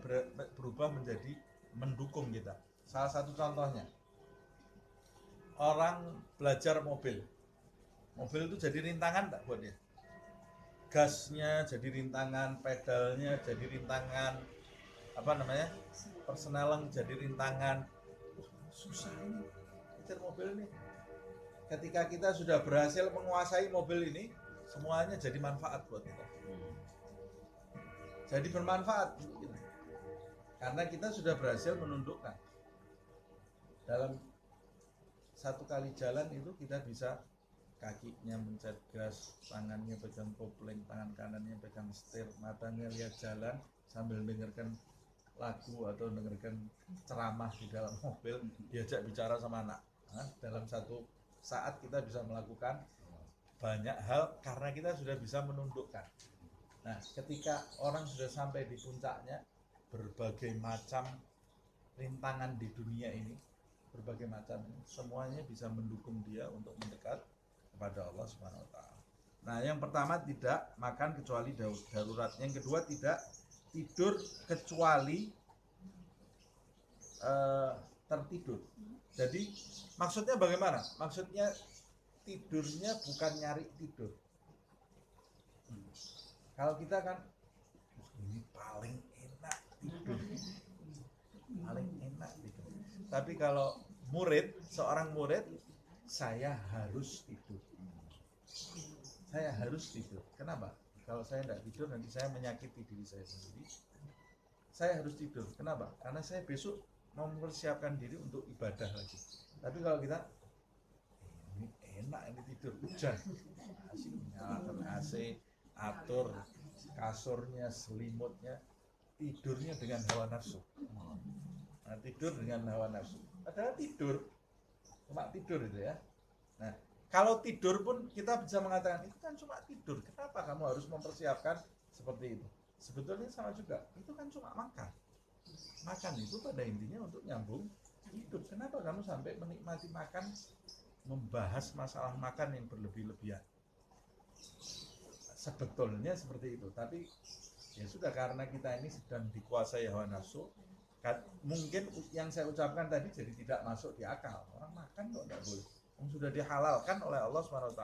berubah menjadi mendukung kita. Salah satu contohnya, orang belajar mobil itu jadi rintangan tak buat dia? Gasnya jadi rintangan, pedalnya jadi rintangan, persneling jadi rintangan. Susah ini nyetir mobil ini. Ketika kita sudah berhasil menguasai mobil ini, semuanya jadi manfaat buat kita. Jadi bermanfaat karena kita sudah berhasil menundukkan. Dalam satu kali jalan itu kita bisa kakinya mencet gas, tangannya pegang kopling, tangan kanannya pegang setir, matanya lihat jalan sambil dengarkan lagu atau dengarkan ceramah di dalam mobil, diajak bicara sama anak. Dalam satu saat kita bisa melakukan banyak hal karena kita sudah bisa menundukkan. Nah, ketika orang sudah sampai di puncaknya, berbagai macam rintangan di dunia ini, berbagai macam semuanya bisa mendukung dia untuk mendekat kepada Allah Subhanahu wa taala. Nah, yang pertama tidak makan kecuali darurat. Yang kedua tidak tidur kecuali tertidur. Jadi maksudnya bagaimana? Maksudnya tidurnya bukan nyari tidur. Kalau kita kan ini paling enak tidur, paling enak tidur. Tapi kalau seorang murid, saya harus tidur. Saya harus tidur. Kenapa? Kalau saya tidak tidur nanti saya menyakiti diri saya sendiri. Saya harus tidur. Kenapa? Karena saya besok mau mempersiapkan diri untuk ibadah lagi. Tapi kalau kita ini enak ini tidur, hujan, asik, nyalakan AC, atur kasurnya, selimutnya, tidurnya dengan hawa nafsu. Nah, tidur dengan hawa nafsu. Padahal tidur, cuma tidur itu ya. Nah, kalau tidur pun kita bisa mengatakan itu kan cuma tidur. Kenapa kamu harus mempersiapkan seperti itu? Sebetulnya sama juga. Itu kan cuma makan. Makan itu pada intinya untuk nyambung hidup. Kenapa kamu sampai menikmati makan, membahas masalah makan yang berlebih-lebihan? Sebetulnya seperti itu. Tapi ya sudah, karena kita ini sedang dikuasai hawa nafsu. Mungkin yang saya ucapkan tadi jadi tidak masuk di akal. Orang makan kok tidak boleh. Sudah dihalalkan oleh Allah SWT.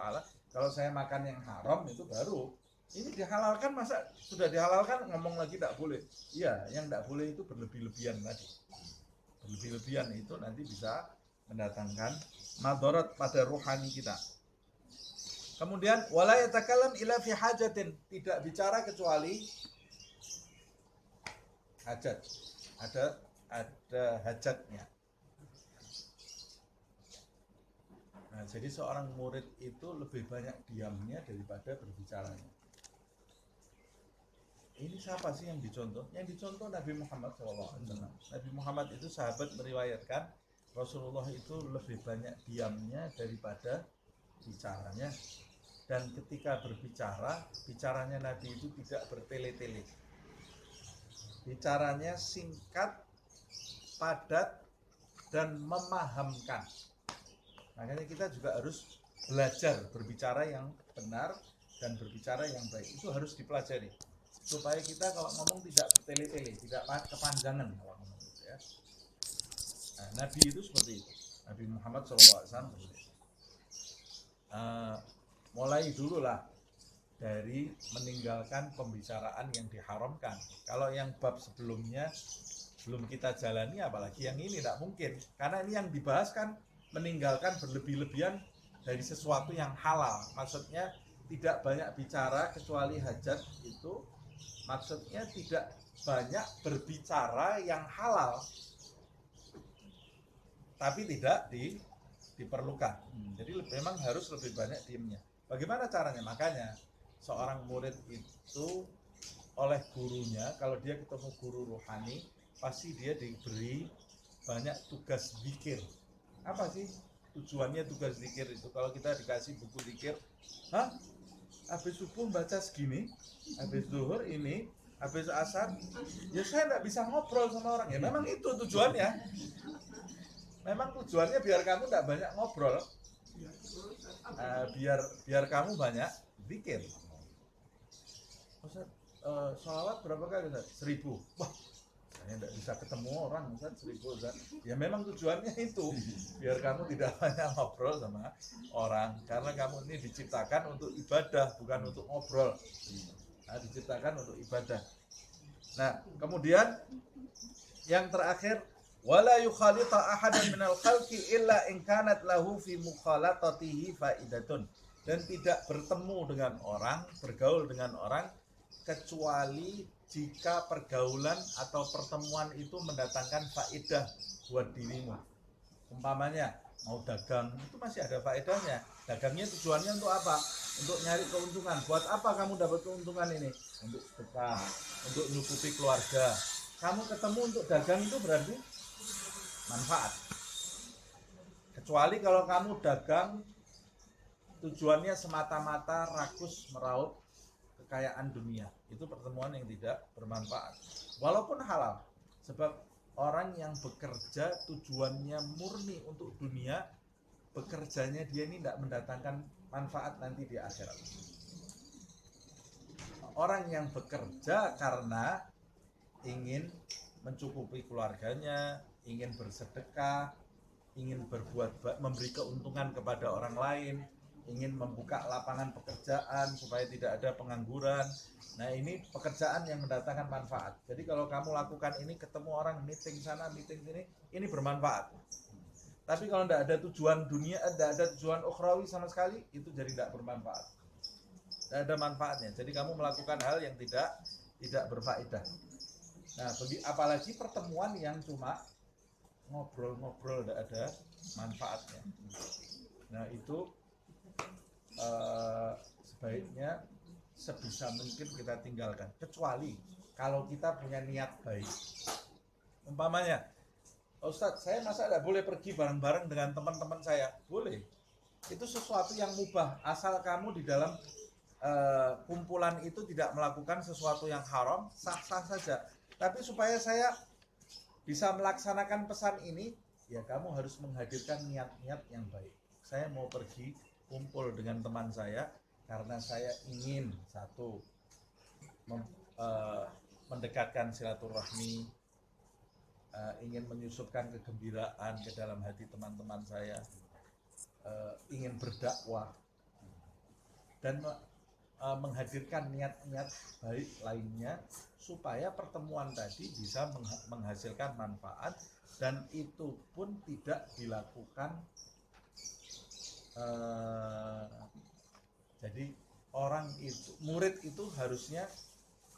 Kalau saya makan yang haram itu baru. Ini dihalalkan, masa sudah dihalalkan ngomong lagi tidak boleh? Iya, yang tidak boleh itu berlebih-lebihan tadi. Berlebih-lebihan itu nanti bisa mendatangkan madarat pada rohani kita. Kemudian wala yatakallam illa fi hajatin, tidak bicara kecuali hajat. Ada hajatnya. Nah, jadi seorang murid itu lebih banyak diamnya daripada berbicaranya. Ini siapa sih yang dicontoh? Yang dicontoh Nabi Muhammad SAW. Nabi Muhammad itu sahabat meriwayatkan Rasulullah itu lebih banyak diamnya daripada bicaranya. Dan ketika berbicara, bicaranya Nabi itu tidak bertele-tele. Bicaranya singkat, padat, dan memahamkan. Makanya kita juga harus belajar berbicara yang benar dan berbicara yang baik. Itu harus dipelajari. Supaya kita kalau ngomong tidak bertele-tele, tidak kepanjangan kalau ngomong gitu ya. Nah, Nabi itu seperti itu. Nabi Muhammad SAW mulai dulu lah dari meninggalkan pembicaraan yang diharamkan. Kalau yang bab sebelumnya belum kita jalani, apalagi yang ini tidak mungkin. Karena ini yang dibahas kan meninggalkan berlebih-lebihan dari sesuatu yang halal. Maksudnya tidak banyak bicara kecuali hajat itu. Maksudnya tidak banyak berbicara yang halal, tapi tidak diperlukan. Jadi memang harus lebih banyak diamnya. Bagaimana caranya? Makanya seorang murid itu oleh gurunya, kalau dia ketemu guru rohani, pasti dia diberi banyak tugas zikir. Apa sih tujuannya tugas zikir itu? Kalau kita dikasih buku zikir, habis subuh baca segini, habis zuhur ini, habis asar, ya saya tidak bisa ngobrol sama orang. Ya memang itu tujuannya. Memang tujuannya biar kamu tidak banyak ngobrol, biar kamu banyak zikir. sholawat berapa kali Ustaz? 1000. Wah, saya tidak bisa ketemu orang Ustaz, 1000 Ustaz. Ya memang tujuannya itu biar kamu tidak banyak ngobrol sama orang, karena kamu ini diciptakan untuk ibadah, bukan untuk ngobrol. Nah, diciptakan untuk ibadah. Nah, kemudian yang terakhir, wala yukhalita ahadan minal khalqi illa in kanat lahu fi mukhalatatihi faidatun. Dan tidak bertemu dengan orang, bergaul dengan orang, kecuali jika pergaulan atau pertemuan itu mendatangkan faedah buat dirimu. Umpamanya mau dagang, itu masih ada faedahnya. Dagangnya tujuannya untuk apa? Untuk nyari keuntungan. Buat apa kamu dapat keuntungan ini? Untuk sedekah, untuk nyukupi keluarga. Kamu ketemu untuk dagang itu berarti manfaat. Kecuali kalau kamu dagang tujuannya semata-mata rakus meraup kekayaan dunia, itu pertemuan yang tidak bermanfaat walaupun halal, sebab orang yang bekerja tujuannya murni untuk dunia, bekerjanya dia ini tidak mendatangkan manfaat nanti di akhirat. Orang yang bekerja karena ingin mencukupi keluarganya, ingin bersedekah, ingin berbuat, memberi keuntungan kepada orang lain, ingin membuka lapangan pekerjaan supaya tidak ada pengangguran. Nah, ini pekerjaan yang mendatangkan manfaat. Jadi kalau kamu lakukan ini, ketemu orang, meeting sana, meeting sini, ini bermanfaat. Tapi kalau tidak ada tujuan dunia, tidak ada tujuan ukhrawi sama sekali, itu jadi tidak bermanfaat. Tidak ada manfaatnya. Jadi kamu melakukan hal yang tidak berfaedah. Nah, apalagi pertemuan yang cuma ngobrol-ngobrol, tidak ada manfaatnya. Nah, itu sebaiknya sebisa mungkin kita tinggalkan, kecuali kalau kita punya niat baik. Umpamanya, Ustadz, saya masa tidak boleh pergi bareng-bareng dengan teman-teman saya? Boleh. Itu sesuatu yang mubah, asal kamu di dalam kumpulan itu tidak melakukan sesuatu yang haram, sah-sah saja. Tapi supaya saya bisa melaksanakan pesan ini, ya kamu harus menghadirkan niat-niat yang baik. Saya mau pergi kumpul dengan teman saya karena saya ingin satu mendekatkan silaturahmi, ingin menyusupkan kegembiraan ke dalam hati teman-teman saya, ingin berdakwah dan menghadirkan niat-niat baik lainnya supaya pertemuan tadi bisa menghasilkan manfaat, dan itu pun tidak dilakukan. Jadi orang itu, murid itu harusnya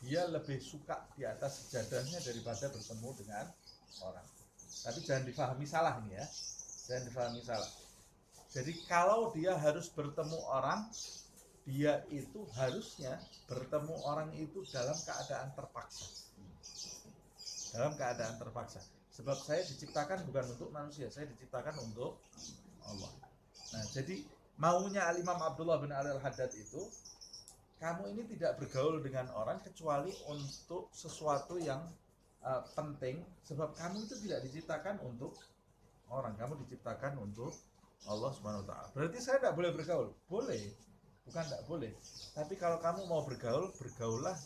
dia lebih suka di atas sejadahnya daripada bertemu dengan orang. Tapi jangan difahami salah nih ya, jangan difahami salah. Jadi kalau dia harus bertemu orang, dia itu harusnya bertemu orang itu dalam keadaan terpaksa. Dalam keadaan terpaksa. Sebab saya diciptakan bukan untuk manusia, saya diciptakan untuk Allah. Nah, jadi maunya Al-Imam Abdullah bin Ali Al-Haddad itu, kamu ini tidak bergaul dengan orang kecuali untuk sesuatu yang penting, sebab kamu itu tidak diciptakan untuk orang, kamu diciptakan untuk Allah Subhanahu wa taala. Berarti saya tidak boleh bergaul? Boleh. Bukan tidak boleh. Tapi kalau kamu mau bergaul, bergaullah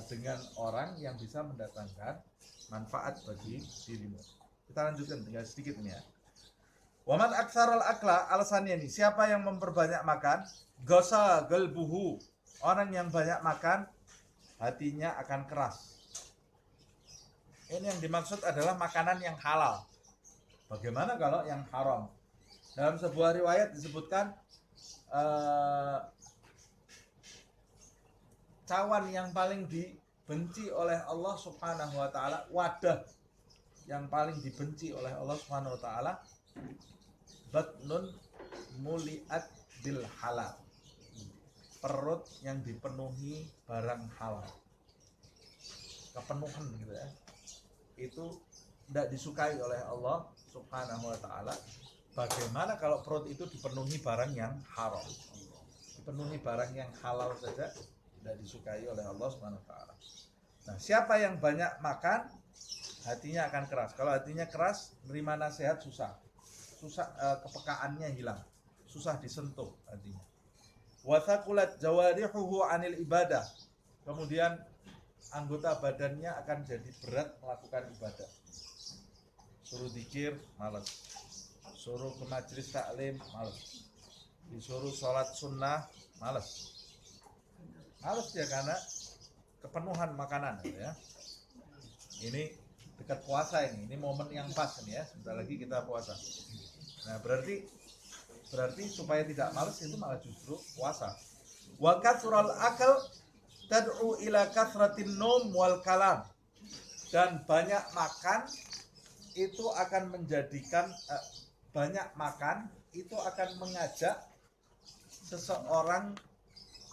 dengan orang yang bisa mendatangkan manfaat bagi dirimu. Kita lanjutkan tinggal sedikit ini ya. Waman aksaral akla, alasannya ini, siapa yang memperbanyak makan, gosa galbuhu, orang yang banyak makan hatinya akan keras. Ini yang dimaksud adalah makanan yang halal. Bagaimana kalau yang haram? Dalam sebuah riwayat disebutkan cawan yang paling dibenci oleh Allah Subhanahu wa taala, wadah yang paling dibenci oleh Allah Subhanahu wa taala, batnun muliat bil halal, perut yang dipenuhi barang halal, kepenuhan gitu ya, itu tidak disukai oleh Allah Subhanahu wa taala. Bagaimana kalau perut itu dipenuhi barang yang haram, dipenuhi barang yang halal saja tidak disukai oleh Allah Subhanahu wa taala. Nah, siapa yang banyak makan hatinya akan keras. Kalau hatinya keras, menerima nasihat susah, kepekaannya hilang, susah disentuh hatinya. Wa thaqulat jawarihuhu anil ibadah, kemudian anggota badannya akan jadi berat melakukan ibadah. Suruh zikir, malas. Suruh ke majelis taklim, malas. Disuruh sholat sunnah, malas. Malas ya karena kepenuhan makanan ya. Ini dekat puasa ini momen yang pas nih ya. Sebentar lagi kita puasa. Nah, berarti supaya tidak malas itu malah justru puasa. Wa kathral akal tad'u ila kathratin num wal kalam. Dan banyak makan itu akan menjadikan banyak makan itu akan mengajak seseorang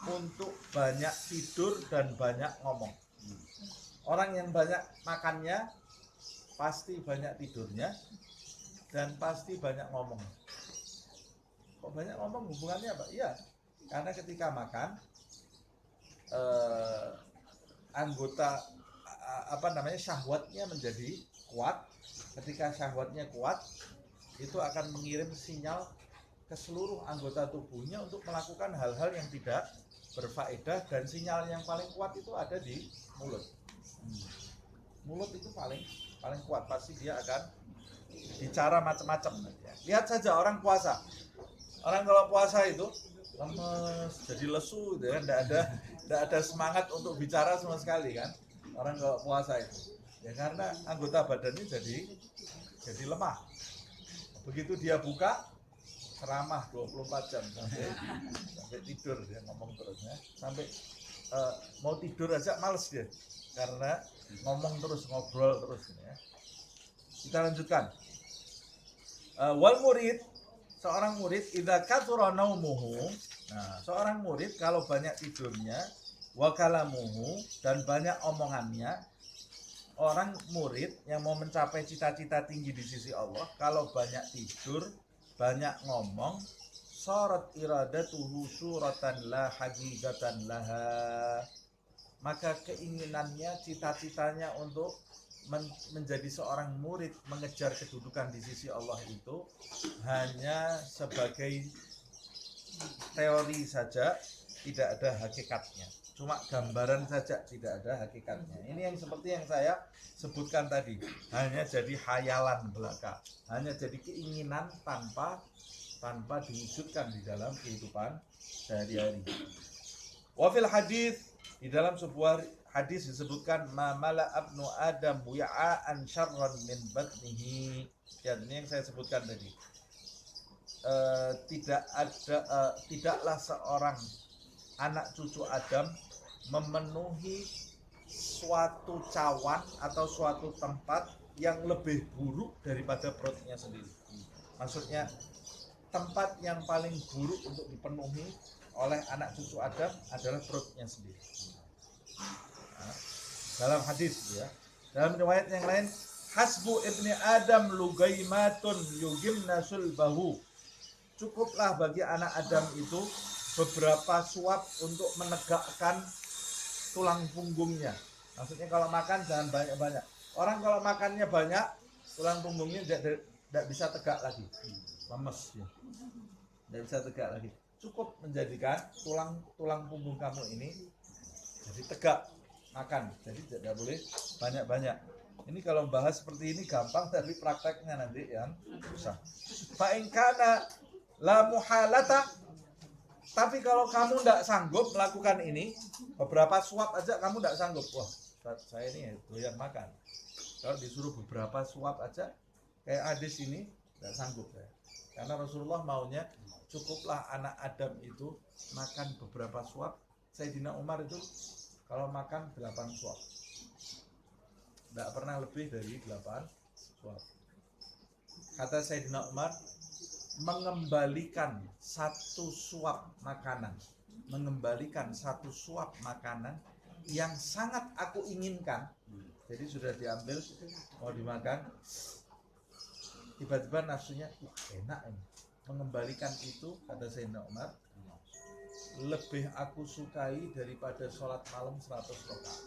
untuk banyak tidur dan banyak ngomong. Orang yang banyak makannya pasti banyak tidurnya dan pasti banyak ngomong. Kok banyak ngomong hubungannya apa? Iya, karena ketika makan anggota syahwatnya menjadi kuat. Ketika syahwatnya kuat, itu akan mengirim sinyal ke seluruh anggota tubuhnya untuk melakukan hal-hal yang tidak berfaedah, dan sinyal yang paling kuat itu ada di mulut. Mulut itu paling kuat, pasti dia akan bicara macam-macam. Lihat saja orang puasa. Orang kalau puasa itu lemes, jadi lesu, gitu ya. Tidak ada semangat untuk bicara sama sekali kan. Orang kalau puasa itu, ya karena anggota badannya jadi lemah. Begitu dia buka, ceramah 24 jam sampai tidur dia ngomong terus ya. Sampai mau tidur aja males dia karena ngomong terus, ngobrol terus ya. Kita lanjutkan. Wal murid, seorang murid idza kathura naumuhu. Nah, seorang murid kalau banyak tidurnya, wa kalamuhu, dan banyak omongannya. Orang murid yang mau mencapai cita-cita tinggi di sisi Allah, kalau banyak tidur, banyak ngomong, syarat iradatuhu suratan la haqiqatan laha. Maka keinginannya, cita-citanya untuk menjadi seorang murid, mengejar kedudukan di sisi Allah itu hanya sebagai teori saja, tidak ada hakikatnya. Cuma gambaran saja, tidak ada hakikatnya. Ini yang seperti yang saya sebutkan tadi, hanya jadi hayalan belaka, hanya jadi keinginan tanpa diwujudkan di dalam kehidupan sehari-hari. Wafil hadis, di dalam sebuah hadis disebutkan mamala abnu adam wi'aan syarran min batnihi. Ya, ini yang saya sebutkan tadi. Tidaklah seorang anak cucu Adam memenuhi suatu cawan atau suatu tempat yang lebih buruk daripada perutnya sendiri. Maksudnya tempat yang paling buruk untuk dipenuhi oleh anak cucu Adam adalah perutnya sendiri. Nah, dalam hadis ya. Dalam riwayat yang lain, hasbu ibni Adam lugaimatun yugimna sulbahu. Cukuplah bagi anak Adam itu beberapa suap untuk menegakkan tulang punggungnya. Maksudnya kalau makan jangan banyak-banyak. Orang kalau makannya banyak, tulang punggungnya tidak bisa tegak lagi, lemes ya. Tidak bisa tegak lagi. Cukup menjadikan tulang punggung kamu ini jadi tegak makan. Jadi tidak boleh banyak-banyak. Ini kalau bahas seperti ini gampang, tapi prakteknya nanti yang susah. Fa in kana la muhalata. Tapi kalau kamu tidak sanggup melakukan ini, beberapa suap aja kamu tidak sanggup. Wah, saya ini doyan makan. Kalau disuruh beberapa suap aja, kayak hadis ini, tidak sanggup ya. Karena Rasulullah maunya cukuplah anak Adam itu makan beberapa suap. Sayyidina Umar itu kalau makan 8 suap. Tidak pernah lebih dari 8 suap. Kata Sayyidina Umar, mengembalikan satu suap makanan yang sangat aku inginkan, jadi sudah diambil mau dimakan, tiba-tiba nafsunya enak ini, mengembalikan itu, kata Sayyidina Umar, lebih aku sukai daripada sholat malam 100 rakaat.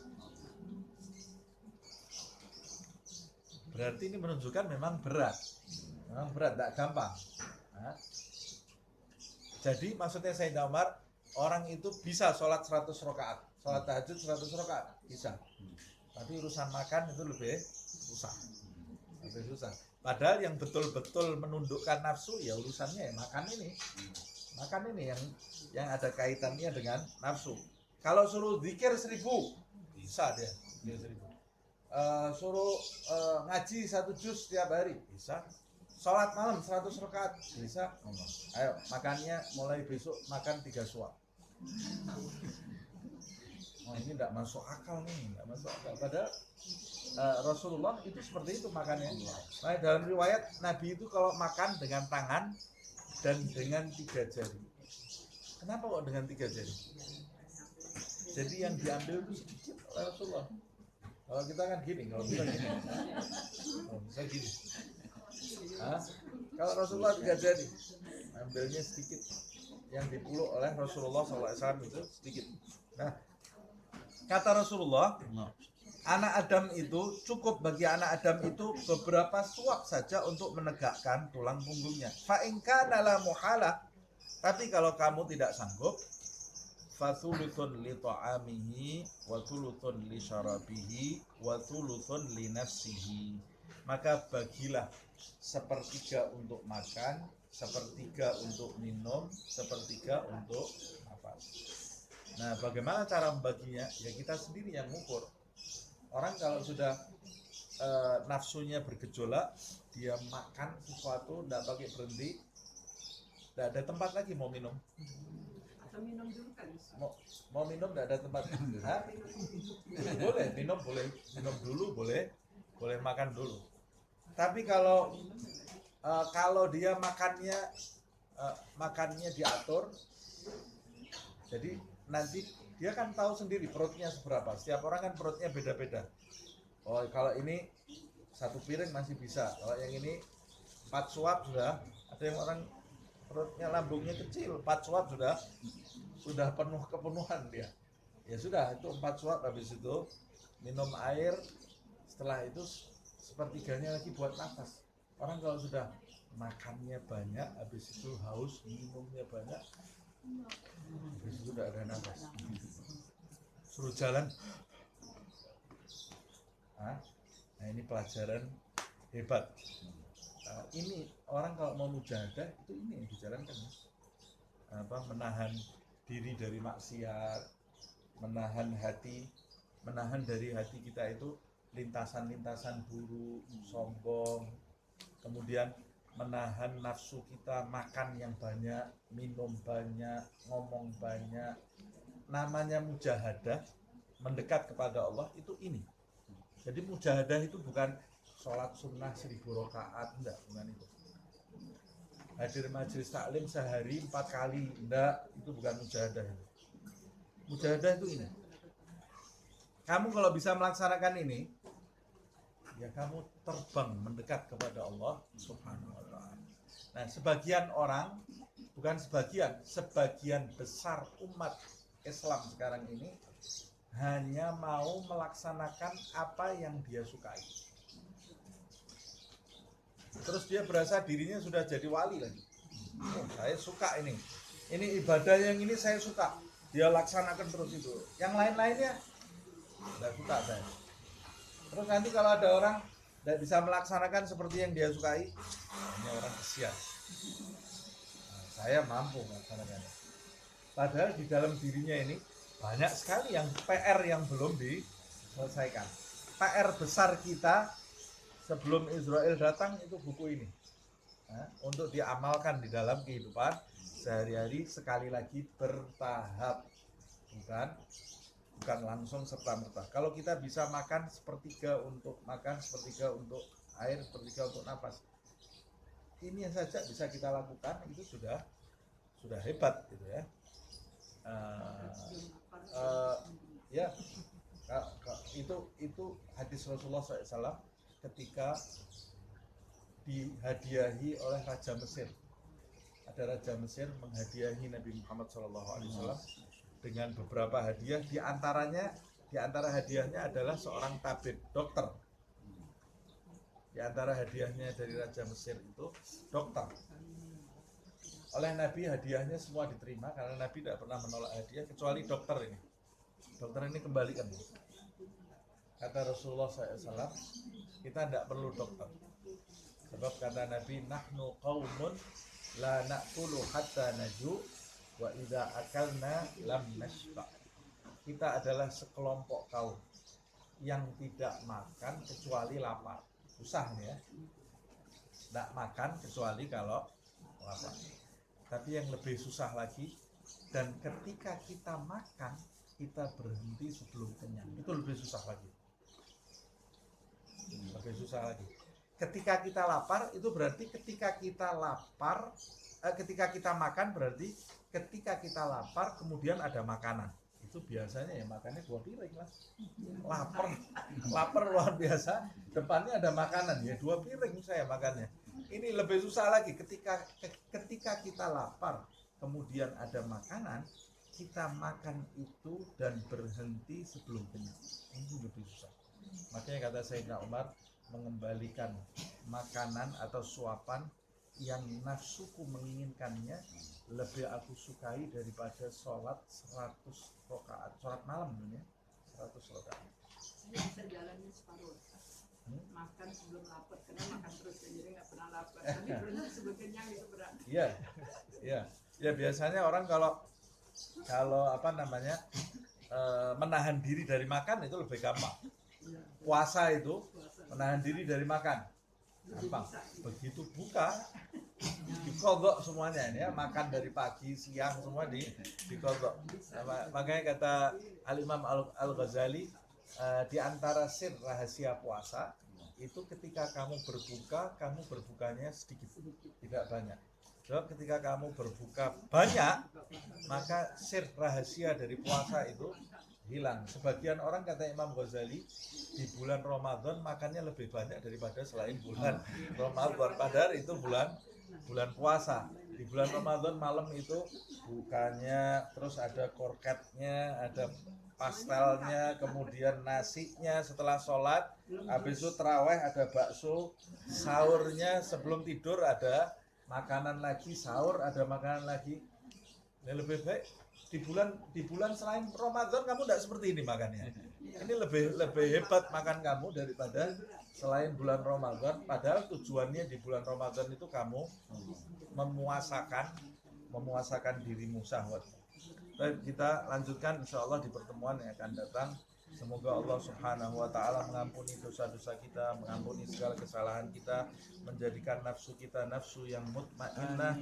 Berarti ini menunjukkan memang berat, tidak gampang. Nah, jadi maksudnya Sayyidina Umar, orang itu bisa sholat 100 rakaat, sholat tahajud 100 rakaat bisa. Tapi urusan makan itu lebih susah. Lebih susah. Padahal yang betul-betul menundukkan nafsu ya urusannya ya makan ini. Makan ini yang ada kaitannya dengan nafsu. Kalau suruh zikir 1000 bisa dia, 1000. Suruh ngaji 1 juz setiap hari bisa. Sholat malam 100 rakaat bisa. Ayo makannya mulai besok makan 3 suap. Oh ini tidak masuk akal nih, tidak masuk akal. Padahal Rasulullah itu seperti itu makannya. Nah, dalam riwayat Nabi itu kalau makan dengan tangan dan dengan 3 jari. Kenapa kok dengan 3 jari? Jadi yang diambil itu sedikit oleh Rasulullah. Kalau kita kan gini, kalau kita gini, bisa gini. Hah? Kalau Rasulullah 3 jari, ambilnya sedikit. Yang dipeluk oleh Rasulullah SAW itu sedikit. Nah, kata Rasulullah, anak Adam itu cukup bagi anak Adam itu beberapa suap saja untuk menegakkan tulang punggungnya. Fa in kana la muhalah, tapi kalau kamu tidak sanggup, fathuluthun li ta'amihi wa thuluthun li syarabihi wa thuluthun li nafsihi. Maka bagilah 1/3 untuk makan, 1/3 untuk minum, 1/3 untuk nafas. Nah, bagaimana cara membaginya? Ya kita sendiri yang mengukur. Orang kalau sudah nafsunya bergejolak, dia makan sesuatu tidak pakai berhenti, tidak ada tempat lagi mau minum. Atau minum dulu kan? Mau minum tidak ada tempat. Hah? Boleh minum, boleh minum dulu, boleh makan dulu. Tapi kalau dia makannya diatur, jadi nanti dia kan tahu sendiri perutnya seberapa. Setiap orang kan perutnya beda-beda. Oh kalau ini 1 piring masih bisa. Kalau yang ini 4 suap sudah. Ada yang orang perutnya lambungnya kecil, 4 suap sudah penuh kepenuhan dia. Ya sudah itu 4 suap, habis itu minum air. Setelah itu 1/3 lagi buat nafas. Orang kalau sudah makannya banyak, habis itu haus, minumnya banyak, habis itu udah ada nafas. Suruh jalan. Nah ini pelajaran hebat. Ini orang kalau mau mujahadah itu ini yang dijalankan. Menahan diri dari maksiat, menahan dari hati kita itu lintasan-lintasan buruk, sombong, kemudian menahan nafsu kita makan yang banyak, minum banyak, ngomong banyak. Namanya mujahadah, mendekat kepada Allah itu ini. Jadi mujahadah itu bukan sholat sunnah 1000 rakaat, enggak, bukan itu. Hadir majelis taklim sehari 4 kali, enggak, itu bukan mujahadah. Mujahadah itu ini. Kamu kalau bisa melaksanakan ini, ya kamu terbang mendekat kepada Allah Subhanahu wa ta'ala. Nah, sebagian orang, bukan sebagian besar umat Islam sekarang ini hanya mau melaksanakan apa yang dia sukai. Terus dia berasa dirinya sudah jadi wali lagi. Oh, saya suka ini ibadah yang ini saya suka. Dia laksanakan terus itu. Yang lain-lainnya tidak suka saya. Terus nanti kalau ada orang tidak bisa melaksanakan seperti yang dia sukai, ini orang kesian. Saya mampu melaksanakannya. Padahal di dalam dirinya ini banyak sekali yang PR yang belum diselesaikan. PR besar kita sebelum Israel datang itu buku ini. Untuk diamalkan di dalam kehidupan sehari-hari, sekali lagi bertahap. Bukan langsung serta-merta. Kalau kita bisa makan 1/3 untuk makan, 1/3 untuk air, 1/3 untuk nafas, ini yang saja bisa kita lakukan, itu sudah hebat gitu ya. Ya, itu hadis Rasulullah SAW ketika dihadiahi oleh Raja Mesir. Ada Raja Mesir menghadiahi Nabi Muhammad SAW dengan beberapa hadiah. Di antara hadiahnya adalah seorang tabib, dokter. Di antara hadiahnya dari Raja Mesir itu dokter. oleh Nabi hadiahnya semua diterima karena Nabi tidak pernah menolak hadiah kecuali dokter ini. Dokter ini kembalikan. Kata Rasulullah SAW, kita tidak perlu dokter. Sebab kata Nabi, nahnu qaumun la na'kulu hatta naju wa idza akalna lam nashba. Kita adalah sekelompok kaum yang tidak makan kecuali lapar. Susah nih ya. Tidak makan kecuali kalau lapar. Tapi yang lebih susah lagi, dan ketika kita makan kita berhenti sebelum kenyang. Itu lebih susah lagi. Lebih susah lagi. Ketika kita lapar itu berarti ketika kita lapar, ketika kita makan berarti ketika kita lapar kemudian ada makanan. Itu biasanya ya makannya 2 piring lah. Lapar luar biasa, depannya ada makanan ya 2 piring saya makannya. Ini lebih susah lagi ketika kita lapar kemudian ada makanan, kita makan itu dan berhenti sebelum kenyang. Ini lebih susah. Makanya kata Sayyidina Umar, mengembalikan makanan atau suapan yang nafsuku menginginkannya lebih aku sukai daripada sholat 100 rakaat, sholat malam ini 100 rakaat. Saya bisa jalannya separuh. Makan sebelum lapar, karena makan terus jadi nggak pernah lapar. Tapi benar sebelum kenyang itu berat. Iya, iya, ya biasanya orang kalau apa namanya menahan diri dari makan itu lebih gampang. Puasa itu menahan diri dari makan gampang. Begitu buka dikodok semuanya ini ya, makan dari pagi siang semua dikodok. Makanya kata Al-Imam Al-Ghazali, di antara sir rahasia puasa itu ketika kamu berbukanya sedikit, tidak banyak. Sebab ketika kamu berbuka banyak, maka sir rahasia dari puasa itu hilang. Sebagian orang kata Imam Ghazali, di bulan Ramadan makannya lebih banyak daripada selain bulan Ramadan. Padahal itu bulan puasa. Di bulan Ramadan malam itu bukanya, terus ada korketnya, ada pastelnya, kemudian nasinya setelah sholat, habis itu taraweh ada bakso, sahurnya sebelum tidur ada makanan lagi, sahur ada makanan lagi. Ini lebih baik di bulan selain Ramadan kamu tidak seperti ini makannya. Ini lebih hebat makan kamu daripada selain bulan Ramadan. Padahal tujuannya di bulan Ramadan itu kamu memuasakan dirimu syahwat. Baik, kita lanjutkan insyaallah di pertemuan yang akan datang. Semoga Allah Subhanahu wa taala mengampuni dosa-dosa kita, mengampuni segala kesalahan kita, menjadikan nafsu kita nafsu yang mutmainnah,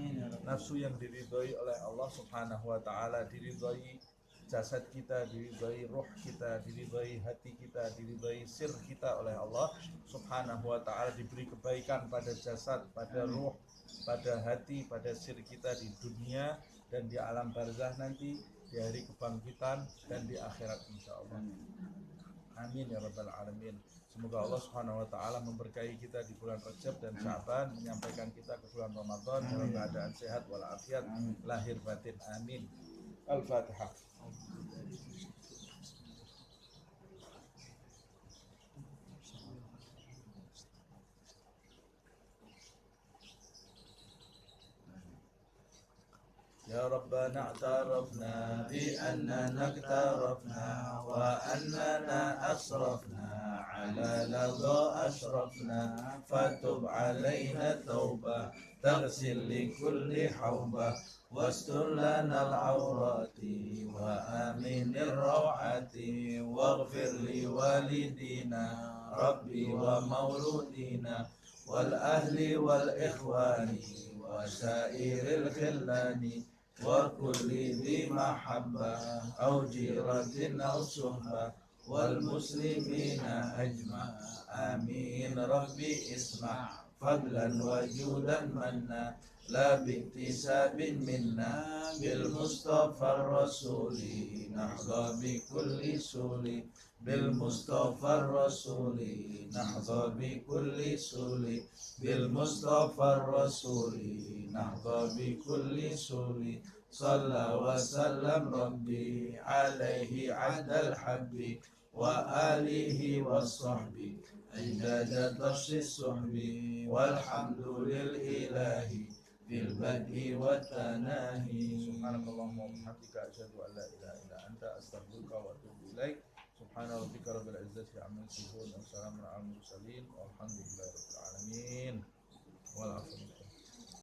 nafsu yang diridhoi oleh Allah Subhanahu wa taala, diridhoi jasad kita, diridhoi ruh kita, diridhoi hati kita, diridhoi sir kita oleh Allah Subhanahu wa taala, diberi kebaikan pada jasad, pada ruh, pada hati, pada sir kita di dunia dan di alam barzah nanti, di hari kebangkitan dan di akhirat insyaallah. Amin ya rabbal alamin. Semoga Allah Subhanahu wa taala memberkahi kita di bulan Rajab dan Sya'ban, menyampaikan kita ke bulan Ramadan dalam keadaan sehat walafiat lahir batin. Amin. Al-Fatihah. يا ربنا اعترفنا بأننا اقترفنا وأننا أسرفنا على لظى أشرفنا فتب علينا توبة تغسل لكل حوبة واستر لنا العورات وآمن الروعات واغفر لوالدينا ربي ومولودينا والأهل والإخوان وسائر الخلان وكل ذي محبة أو جيرة أو صحبة والمسلمين أجمع آمين ربي اسمع فضلا وجودا منا لا باكتساب منا بالمصطفى الرسول نحظى بكل سول بالمصطفى الرسول نحظى بكل سول بالمصطفى الرسول نحظى بكل سول صلى وسلم ربي عليه عد الحب وآله والصحب أجداد طش الصحب والحمد للإله fil bad'i wa tanahi. Subhanakallahumma wa bihamdika asyhadu an la ilaha illa anta astaghfiruka wa atubu ilaik. Subhana rabbika rabbil izzati amma yasifun wa salamun alal mursalin walhamdulillahi rabbil alamin. Wal